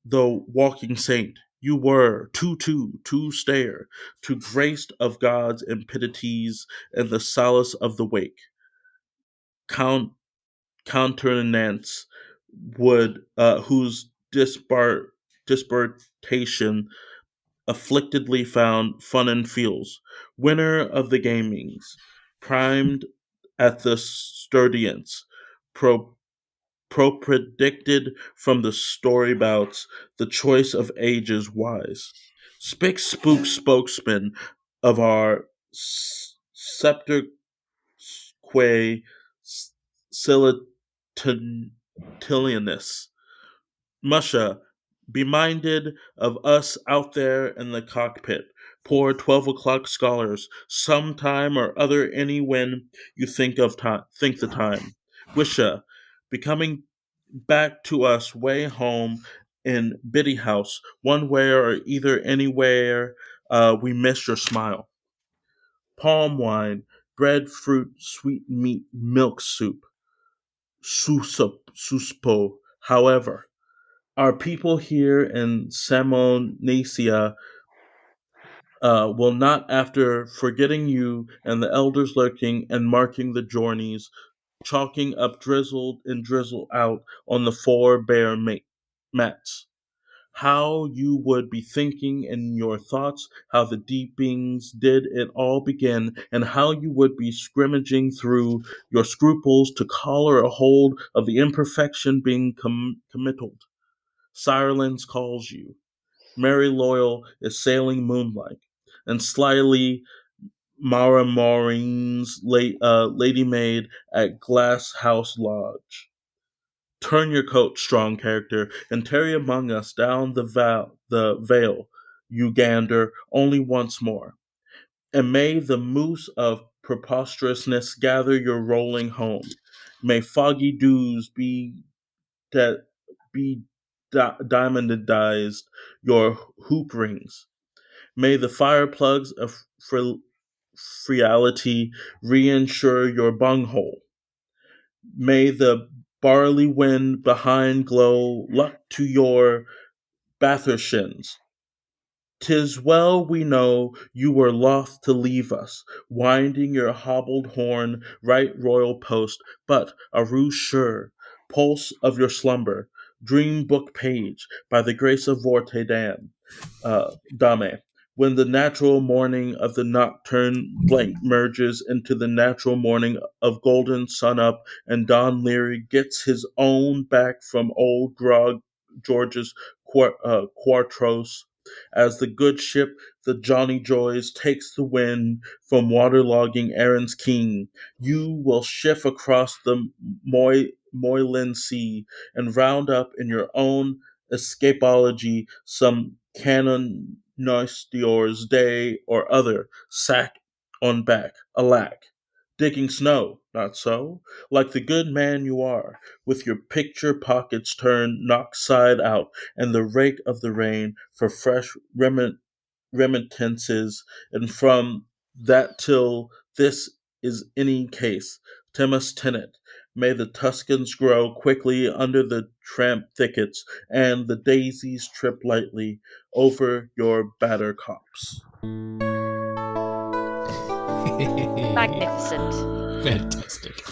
the walking saint. You were to stare, to graced of God's impities and the solace of the wake. Count countenance would whose dispartation afflictedly found fun and feels. Winner of the gamings, primed at the sturdiance, pro predicted from the story bouts, the choice of ages wise. Spick spook spokesman of our scepter quae silitilianus. Musha, be minded of us out there in the cockpit. Poor 12 o'clock scholars, sometime or other any when you think the time. Wisha, becoming back to us way home in Biddy House, one where or either anywhere we miss your smile. Palm wine, bread, fruit, sweet meat, milk soup, suspo. However, our people here in Samonesia will not, after forgetting you and the elders lurking and marking the journeys, chalking up drizzled and drizzle out on the four bare mats. How you would be thinking in your thoughts, how the deepings did it all begin, and how you would be scrimmaging through your scruples to collar a hold of the imperfection being committed. Sirelands calls you. Mary Loyal is sailing moonlight, and slyly Mara Maureen's lady maid at Glass House Lodge. Turn your coat, strong character, and tarry among us down the vale, you gander, only once more. And may the moose of preposterousness gather your rolling home. May foggy dews that be diamondized your hoop rings. May the fire plugs of friality reinsure your bunghole. May the barley wind behind glow luck to your bathershins. 'Tis well we know you were loth to leave us, winding your hobbled horn right royal post, but a rue sure, pulse of your slumber, dream book page, by the grace of Vorte Dame, when the natural morning of the nocturne blank merges into the natural morning of golden sun up, and Don Leary gets his own back from old Grog George's Quartros, as the good ship, the Johnny Joys, takes the wind from waterlogging Erin's King, you will shift across the Moyland Sea and round up in your own escapology some canon Nostior's day or other, sack on back, alack, digging snow, not so? Like the good man you are, with your picture pockets turned knock side out, and the rake of the rain for fresh remittances, and from that till this is any case, Temus tenet. May the Tuscans grow quickly under the tramp thickets, and the daisies trip lightly over your batter copse. Magnificent. Fantastic.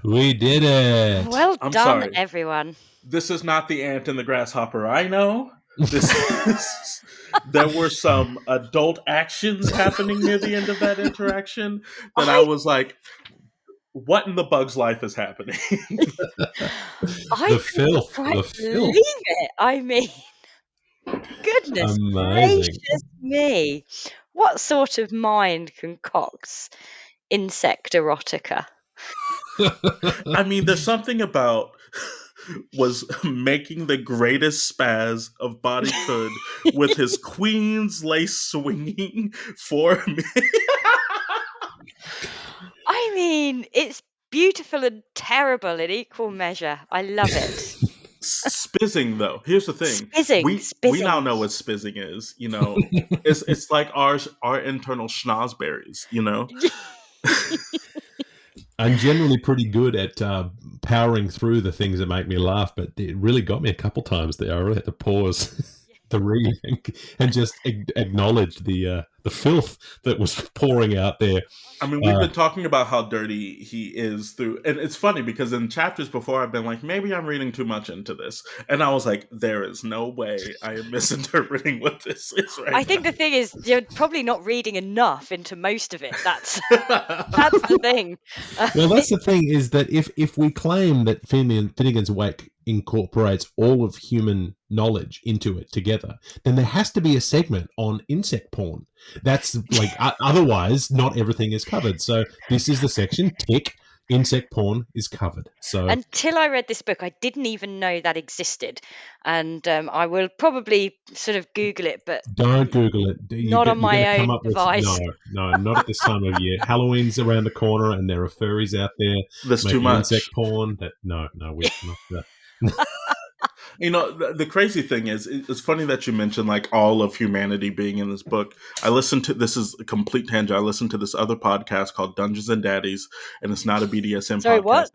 We did it. Well I'm done, sorry. everyone. This is not the ant and the grasshopper I know. This is, there were some adult actions happening near the end of that interaction that I I was like, what in the bug's life is happening? I The couldn't filth. quite The believe filth. it. I mean, goodness Amazing. gracious me. What sort of mind concocts insect erotica? I mean, there's something about was making the greatest spaz of body could with his queen's lace swinging for me. I mean, it's beautiful and terrible in equal measure. I love it. Spizzing though, here's the thing: Spizzing, we now spizzing. know what spizzing is. You know, it's like our internal schnozberries. You know, I'm generally pretty good at powering through the things that make me laugh, but it really got me a couple times there. I really had to pause the reading and just acknowledge the filth that was pouring out there. I mean, we've been talking about how dirty he is through, and it's funny because in chapters before, I've been like, maybe I'm reading too much into this, and I was like, there is no way I am misinterpreting what this is I right think the thing is you're probably not reading enough into most of it. That's now. that's the thing. Well, that's the thing is that if we claim that Finnegan's Wake incorporates all of human knowledge into it together, then there has to be a segment on insect porn. That's like otherwise, not everything is covered. So this is the section. Tick. insect porn is covered. So Until I read this book, I didn't even know that existed, and I will probably sort of Google it, but don't Google it. not on You're going to my come own up with device. no, not at this time of year. Halloween's around the corner, and there are furries out there That's too making insect much. porn. That no, we're not. You know, the crazy thing is, it's funny that you mentioned like all of humanity being in this book. I listened to, this is a complete tangent. I listened to this other podcast called Dungeons and Daddies, and it's not a BDSM Sorry, podcast. what?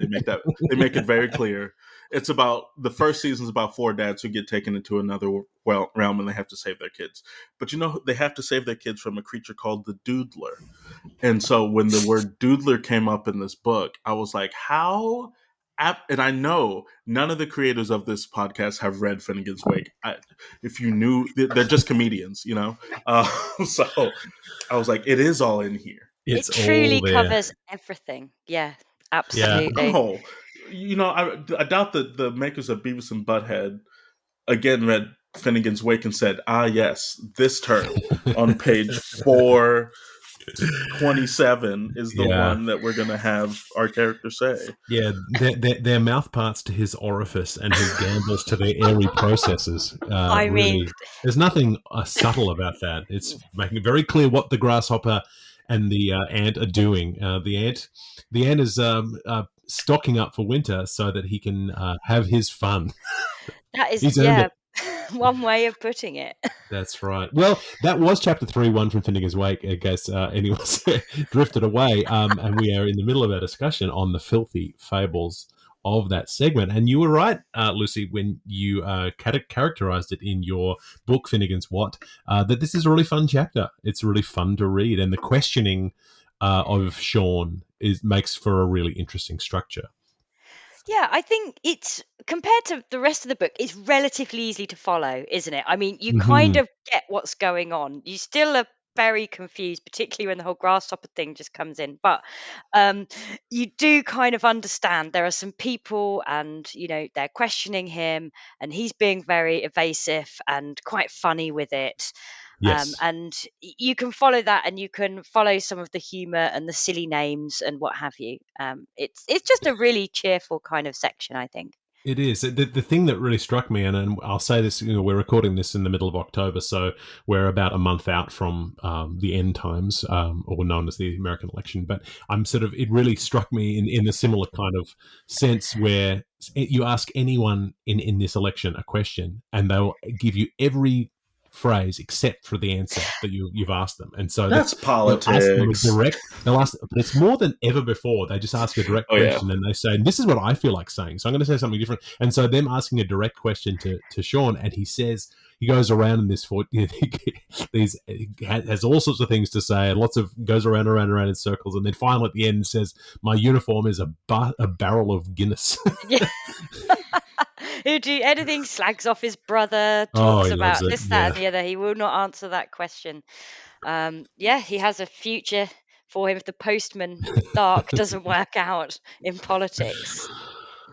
They make it very clear. It's about, the first season is about four dads who get taken into another realm and they have to save their kids. But you know, they have to save their kids from a creature called the doodler. And so when the word doodler came up in this book, I was like, how? And I know none of the creators of this podcast have read Finnegan's Wake. If you knew, they're just comedians, you know? So I was like, it is all in here. It It's all truly there. covers everything. Yeah, Yeah. And absolutely. bunghole, you know, I doubt that the makers of Beavis and Butthead again read Finnegan's Wake and said, ah, yes, this term on page 427 is the Yeah. one that we're going to have our character say. Yeah, their mouth parts to his orifice and his gambles to their airy processes. I mean, Really, there's nothing subtle about that. It's making it very clear what the grasshopper and the ant are doing. The ant is stocking up for winter so that he can have his fun. that is, He's earned yeah, it. one way of putting it. That's right. Well, that was chapter 3-1 from Finnegan's Wake, in case anyone's drifted away. And we are in the middle of our discussion on the filthy fables of that segment. And you were right, Lucy, when you characterized it in your book, Finnegan's What, that this is a really fun chapter. It's really fun to read. And the questioning of Shaun makes for a really interesting structure. Yeah, I think it's compared to the rest of the book, it's relatively easy to follow, isn't it? I mean, you kind Mm-hmm. of get what's going on. You still are very confused, particularly when the whole grasshopper thing just comes in. But um, you do kind of understand there are some people, and they're questioning him, and he's being very evasive and quite funny with it. Yes. And you can follow that, and you can follow some of the humor and the silly names and what have you. It's just a really cheerful kind of section, I think. It is. The thing that really struck me, and I'll say this, we're recording this in the middle of October, so we're about a month out from the end times, or known as the American election. But it really struck me in a similar kind of sense where you ask anyone in this election a question and they'll give you every phrase except for the answer that you've asked them. And so That's they'll ask them a politics. they'll ask, but it's more than ever before. They just ask a direct Oh, yeah. question and they say, this is what I feel like saying. So I'm going to say something different. And so them asking a direct question to Shaun, and he goes around in this has all sorts of things to say, and goes around in circles. And then finally at the end says, my uniform is a barrel of Guinness. Yeah. Who do anything, slags off his brother, Oh, talks he loves about it. this, that, Yeah. and the other. He will not answer that question. Yeah, he has a future for him if the postman Dark doesn't work out in politics.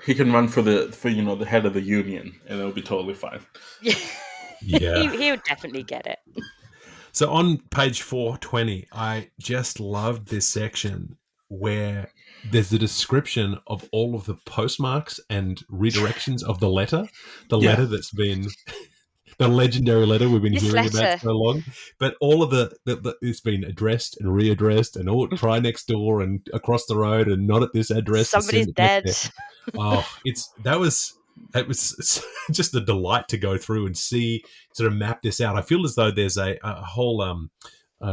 He can run for the head of the union, and it'll be totally fine. Yeah, Yeah. he'll definitely get it. So on page 420, I just loved this section where there's a description of all of the postmarks and redirections of the letter Yeah. that's been the legendary letter we've been This hearing about letter, so long. But all of it's been addressed and readdressed, and try next door and across the road, and not at this address to somebody's send it back dead. there. Oh, it was just a delight to go through and see, sort of map this out. I feel as though there's a whole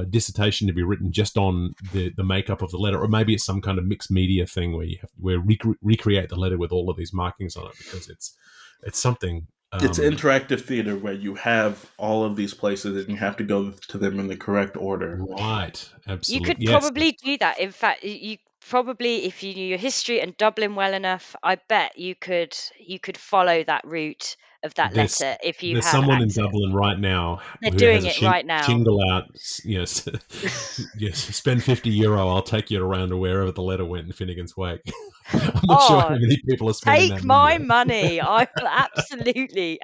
dissertation to be written just on the makeup of the letter, or maybe it's some kind of mixed media thing where you recreate the letter with all of these markings on it, because it's something. It's interactive theater where you have all of these places and you have to go to them in the correct order. Right, You absolutely. could Yes, probably do that. In fact, you probably, if you knew your history and Dublin well enough, I bet you could follow that route of that there's letter if you there's had someone in access. Dublin right now They're who has doing a it right now. shingle out. Yes, yes. Spend €50. I'll take you around to wherever the letter went in Finnegan's Wake. I'm not sure how Oh, many people are spending take that money. my money. I will absolutely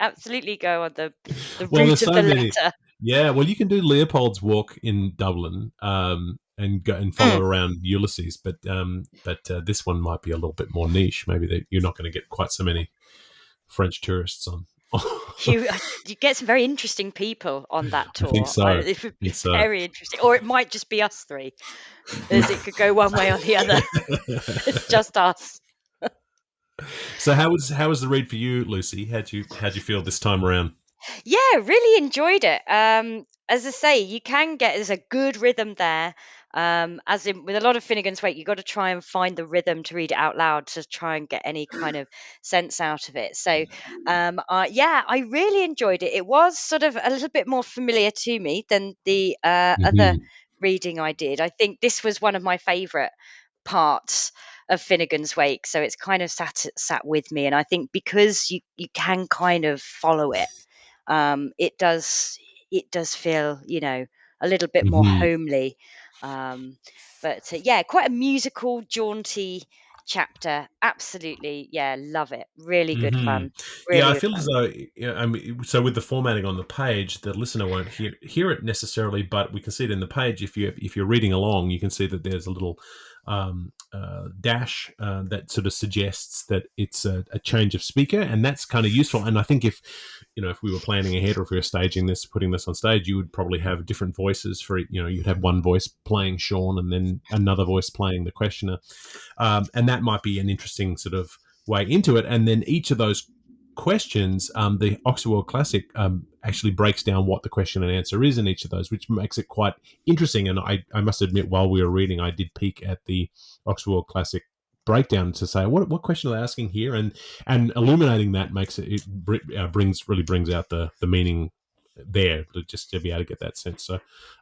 go on the Well, route there's of so the many. letter. Yeah, well, you can do Leopold's Walk in Dublin, and go and follow around Ulysses. But this one might be a little bit more niche. Maybe you're not going to get quite so many French tourists on. You get some very interesting people on that I think tour. so. It would be Think so. very interesting, or it might just be us three, as it could go one way or the other. It's just us. So how was the read for you, Lucy? How'd you feel this time around? Yeah, really enjoyed it. As I say, you can get there's a good rhythm there. As in with a lot of Finnegan's Wake, you've got to try and find the rhythm to read it out loud to try and get any kind of sense out of it. So, yeah, I really enjoyed it. It was sort of a little bit more familiar to me than the other Mm-hmm. reading I did. I think this was one of my favourite parts of Finnegan's Wake, so it's kind of sat with me. And I think because you can kind of follow it, it does feel, a little bit more Mm-hmm. homely. But yeah, quite a musical, jaunty chapter. Absolutely, yeah, love it. Really good Mm-hmm. fun. Yeah, Really I good feel as fun. though I mean, so with the formatting on the page, the listener won't hear it necessarily, but we can see it in the page. If you're reading along, you can see that there's a little dash that sort of suggests that it's a change of speaker, and that's kind of useful. And I think if we were planning ahead, or if we were staging this, putting this on stage, you would probably have different voices for you'd have one voice playing Shaun and then another voice playing the questioner. And that might be an interesting sort of way into it. And then each of those questions, the Oxford World Classic actually breaks down what the question and answer is in each of those, which makes it quite interesting. And I must admit, while we were reading, I did peek at the Oxford World Classic breakdown to say what question are they asking here, and illuminating that makes it brings out the meaning there, just to be able to get that sense. So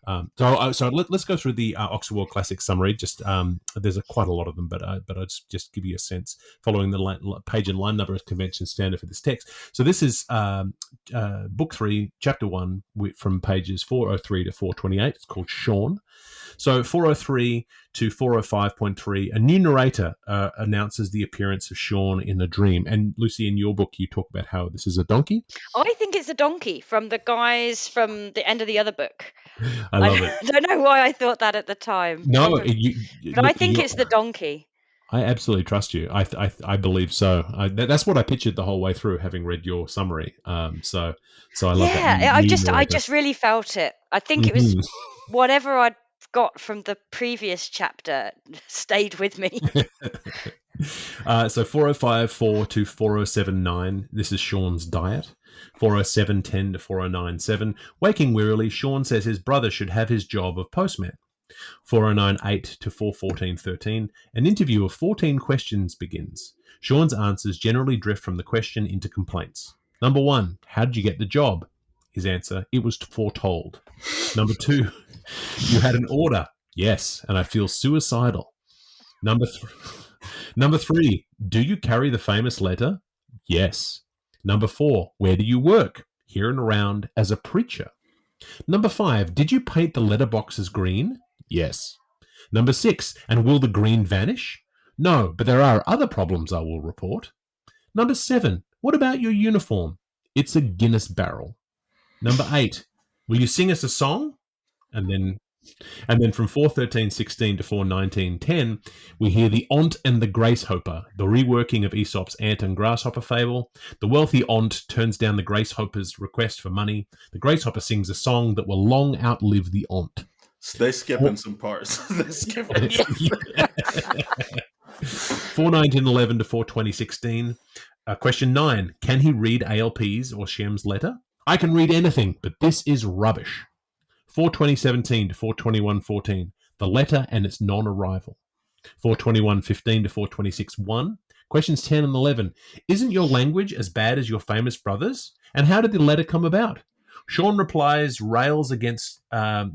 let's go through the Oxford World Classic summary. Just there's quite a lot of them, but I'll just give you a sense following the page and line number as convention standard for this text. So this is book 3, chapter 1, from pages 403 to 428. It's called Shaun. So 403 to 405.3, a new narrator announces the appearance of Shaun in a dream. And Lucy, in your book, you talk about how this is a donkey. I think it's a donkey from the guys from the end of the other book. I I love it. don't know why I thought that at the time, No, probably, but I look, think it's the donkey. I absolutely trust you. I believe so. That's what I pictured the whole way through, having read your summary. So I love that Yeah, new I narrator. just really felt it. I think it was Mhm. whatever I'd got from the previous chapter stayed with me. So 405.4 to 407.9. This is Shaun's diet. 407.10 to 409.7. Waking wearily, Shaun says his brother should have his job of postman. 409.8 to 414.13. An interview of 14 questions begins. Shaun's answers generally drift from the question into complaints. Number 1, how did you get the job? His answer, it was foretold. Number 2, you had an order. Yes, and I feel suicidal. Number 3, do you carry the famous letter? Yes. Number 4, where do you work? Here and around as a preacher. Number 5, did you paint the letterboxes green? Yes. Number 6, and will the green vanish? No, but there are other problems I will report. Number 7, what about your uniform? It's a Guinness barrel. Number 8, will you sing us a song? And then from 413.16 to 419.10, we hear the Aunt and the Gracehopper, the reworking of Aesop's ant and grasshopper fable. The wealthy Aunt turns down the Gracehopper's request for money. The Gracehopper sings a song that will long outlive the Aunt. So they skipping some parts. They skipping. 419.11 to 420.16. Question 9. Can he read ALP's or Shem's letter? I can read anything, but this is rubbish. 420.17 to 421.14. The letter and its non-arrival. 421.15 to 426.1. Questions 10 and 11. Isn't your language as bad as your famous brothers? And how did the letter come about? Shaun replies, rails against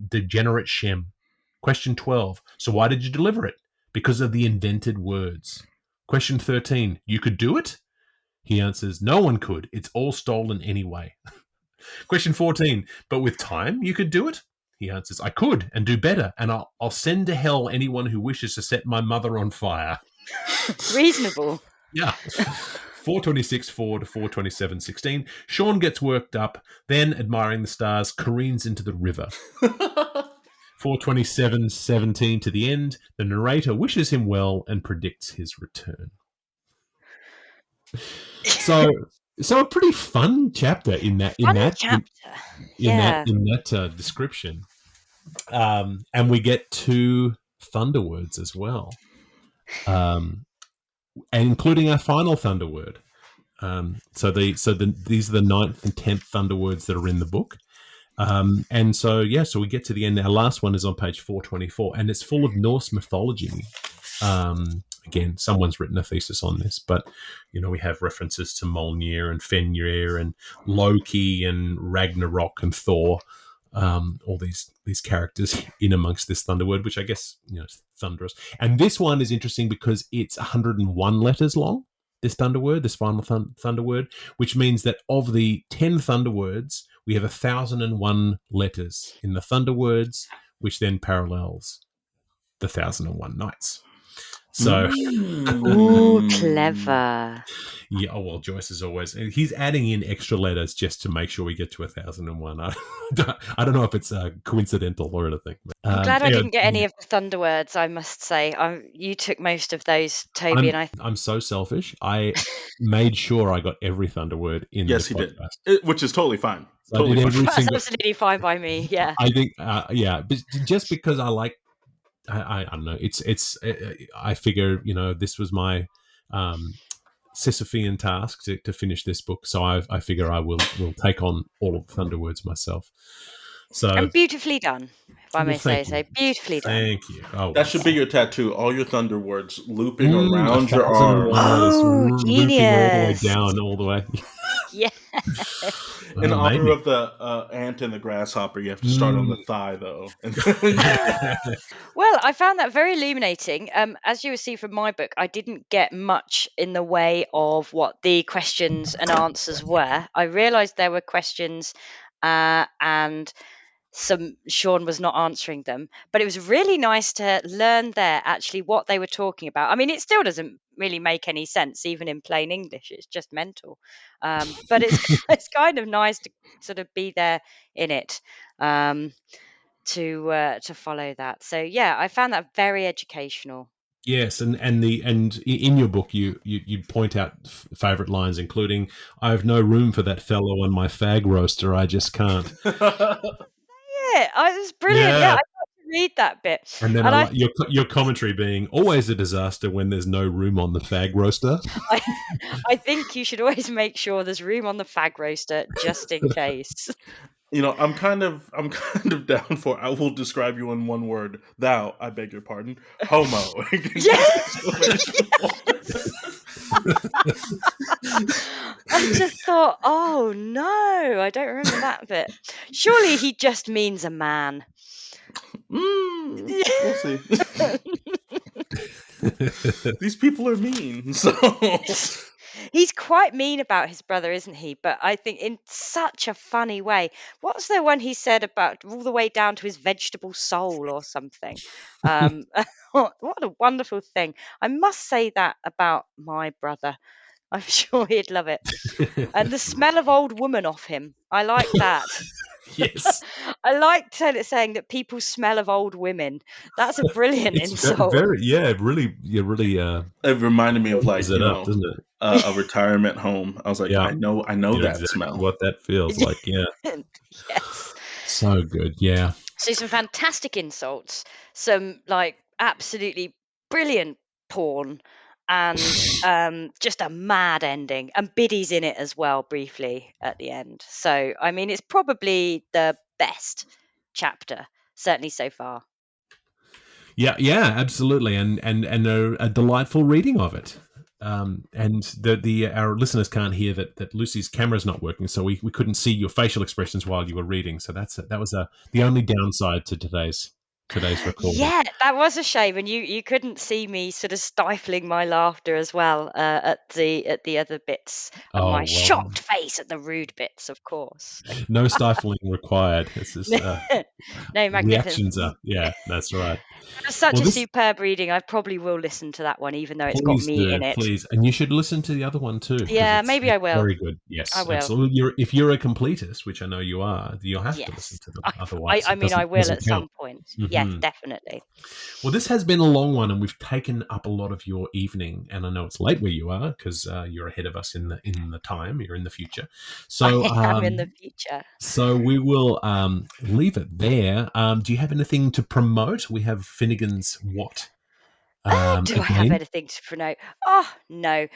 degenerate Shem. Question 12. So why did you deliver it? Because of the invented words. Question 13. You could do it? He answers, no one could. It's all stolen anyway. Question 14. But with time, you could do it? He answers, I could and do better, and I'll send to hell anyone who wishes to set my mother on fire. Reasonable. Yeah. 426.4 to 427.16. Shaun gets worked up, then, admiring the stars, careens into the river. 427:17 to the end. The narrator wishes him well and predicts his return. So a pretty fun chapter in that description. And we get 2 thunderwords as well, and including our final thunderword. So these are the 9th and 10th thunderwords that are in the book. And so we get to the end. Our last one is on page 424, and it's full of Norse mythology. Again, someone's written a thesis on this, but we have references to Mjolnir and Fenrir and Loki and Ragnarok and Thor. All these characters in amongst this thunderword, which I guess is thunderous. And this one is interesting because it's 101 letters long. This thunderword, this final thunderword, which means that of the 10 thunderwords, we have 1,001 letters in the thunderwords, which then parallels the 1,001 nights. So, ooh, clever. Yeah. Oh well, Joyce is he's adding in extra letters just to make sure we get to 1,001. I don't know if it's coincidental or anything. I'm glad I didn't get any of the thunderwords. I must say, you took most of those, Toby, I'm so selfish. I made sure I got every thunderword in. Yes, the he podcast. did, which is totally fine. So That's absolutely fine by me. Yeah, I think, but just because I like. I don't know. I figure this was my Sisyphean task to finish this book, so I figure I will take on all of the thunderwords myself. So and beautifully done, if I may say so. Beautifully done. Thank you. Oh, that should be your tattoo. All your thunderwords looping around 1,001 your arm. looping all the way down, all the way. Yeah. In honor of the ant and the grasshopper, you have to start on the thigh, though. Well, I found that very illuminating. As you will see from my book, I didn't get much in the way of what the questions and answers were. I realised there were questions, and Shaun was not answering them, but it was really nice to learn there actually what they were talking about. I mean, it still doesn't really make any sense even in plain English. It's just mental, but it's kind of nice to sort of be there in it, to follow that. So yeah, I found that very educational. Yes, and in your book you point out favorite lines, including "I have no room for that fellow on my fag roaster. I just can't." Yeah, it was brilliant. Yeah, I got to read that bit. And then your commentary being always a disaster when there's no room on the fag roaster. I think you should always make sure there's room on the fag roaster just in case. I'm kind of down for. I will describe you in one word. Thou, I beg your pardon, homo. Yes. I just thought, oh no, I don't remember that bit. Surely he just means a man. We'll see. These people are mean, so he's quite mean about his brother, isn't he? But I think in such a funny way. What's the one he said about all the way down to his vegetable soul or something? What a wonderful thing. I must say that about my brother. I'm sure he'd love it. And the smell of old woman off him. I like that. Yes. I like saying that people smell of old women. That's a brilliant insult. Really. It reminded me of doesn't it? A retirement home. I was like, I know that exactly smell. What that feels like, yeah. Yes. So good, yeah. So some fantastic insults, some like absolutely brilliant porn, and just a mad ending, and biddies in it as well briefly at the end. So I mean, it's probably the best chapter, certainly so far. Yeah, absolutely, and a delightful reading of it. And our listeners can't hear that Lucy's camera's not working, so we couldn't see your facial expressions while you were reading. So that was the only downside to today's recording. Yeah, that was a shame, and you couldn't see me sort of stifling my laughter as well at the other bits, and my shocked face at the rude bits, of course. No stifling required. It's just, No, magnificent. reactions are. Yeah, that's right. It's such Well, a this superb reading. I probably will listen to that one, even though it's got please me do, in it. please, and you should listen to the other one too because Yeah, it's maybe I will. very good. I Yes, will. absolutely. If you're a completist, which I know you are, you'll have to listen Yes. to them. I, I, Otherwise, I it mean, I will doesn't at count. some point. Yes, Hmm. definitely. Well, this has been a long one, and we've taken up a lot of your evening. And I know it's late where you are because you're ahead of us in the time. You're in the future, so I am in the future. so we will leave it there. Do you have anything to promote? We have Finnegan's What Do I have again. anything to promote? Oh, no.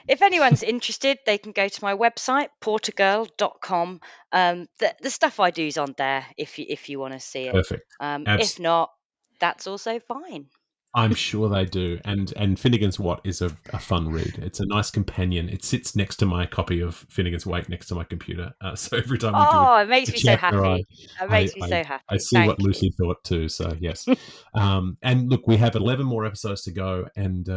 If anyone's interested, they can go to my website, portergirl.com. The stuff I do is on there if you want to see it. Perfect. If not, that's also fine. I'm sure they do. And Finnegan's What is a fun read. It's a nice companion. It sits next to my copy of Finnegan's Wake next to my computer. So every time we do Oh, it a makes me so chapter, happy. It I, makes me I, so I happy. see what Thank you. Lucy thought too. So yes. And look, we have 11 more episodes to go, and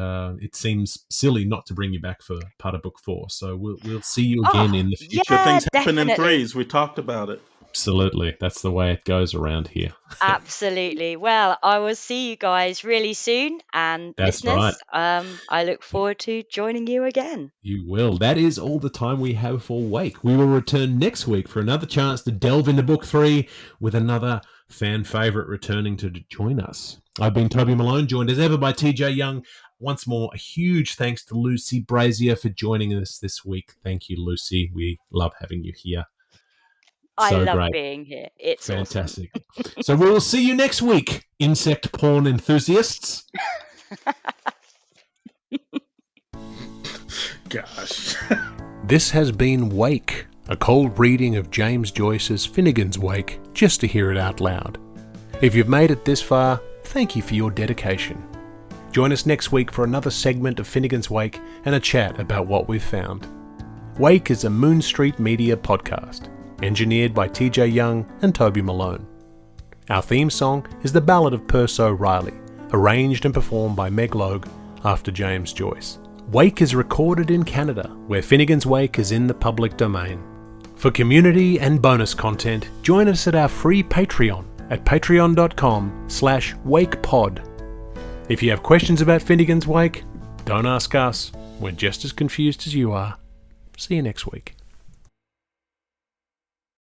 it seems silly not to bring you back for part of book 4. So we'll see you Oh, again in the future. Good yeah, things happen in definitely. threes. We talked about it. Absolutely. That's the way it goes around here. Absolutely. Well, I will see you guys really soon. And That's right. listeners, I look forward to joining you again. You will. That is all the time we have for Wake. We will return next week for another chance to delve into Book 3 with another fan favourite returning to join us. I've been Toby Malone, joined as ever by TJ Young. Once more, a huge thanks to Lucy Brazier for joining us this week. Thank you, Lucy. We love having you here. I So love great. being here. It's awesome. Fantastic. So we'll see you next week, insect porn enthusiasts. Gosh. This has been Wake, a cold reading of James Joyce's Finnegan's Wake, just to hear it out loud. If you've made it this far, thank you for your dedication. Join us next week for another segment of Finnegan's Wake and a chat about what we've found. Wake is a Moon Street Media podcast, engineered by TJ Young and Toby Malone. Our theme song is The Ballad of Perso Riley, arranged and performed by Meg Logue after James Joyce. Wake is recorded in Canada, where Finnegan's Wake is in the public domain. For community and bonus content, join us at our free Patreon at patreon.com/wakepod. If you have questions about Finnegan's Wake, don't ask us. We're just as confused as you are. See you next week.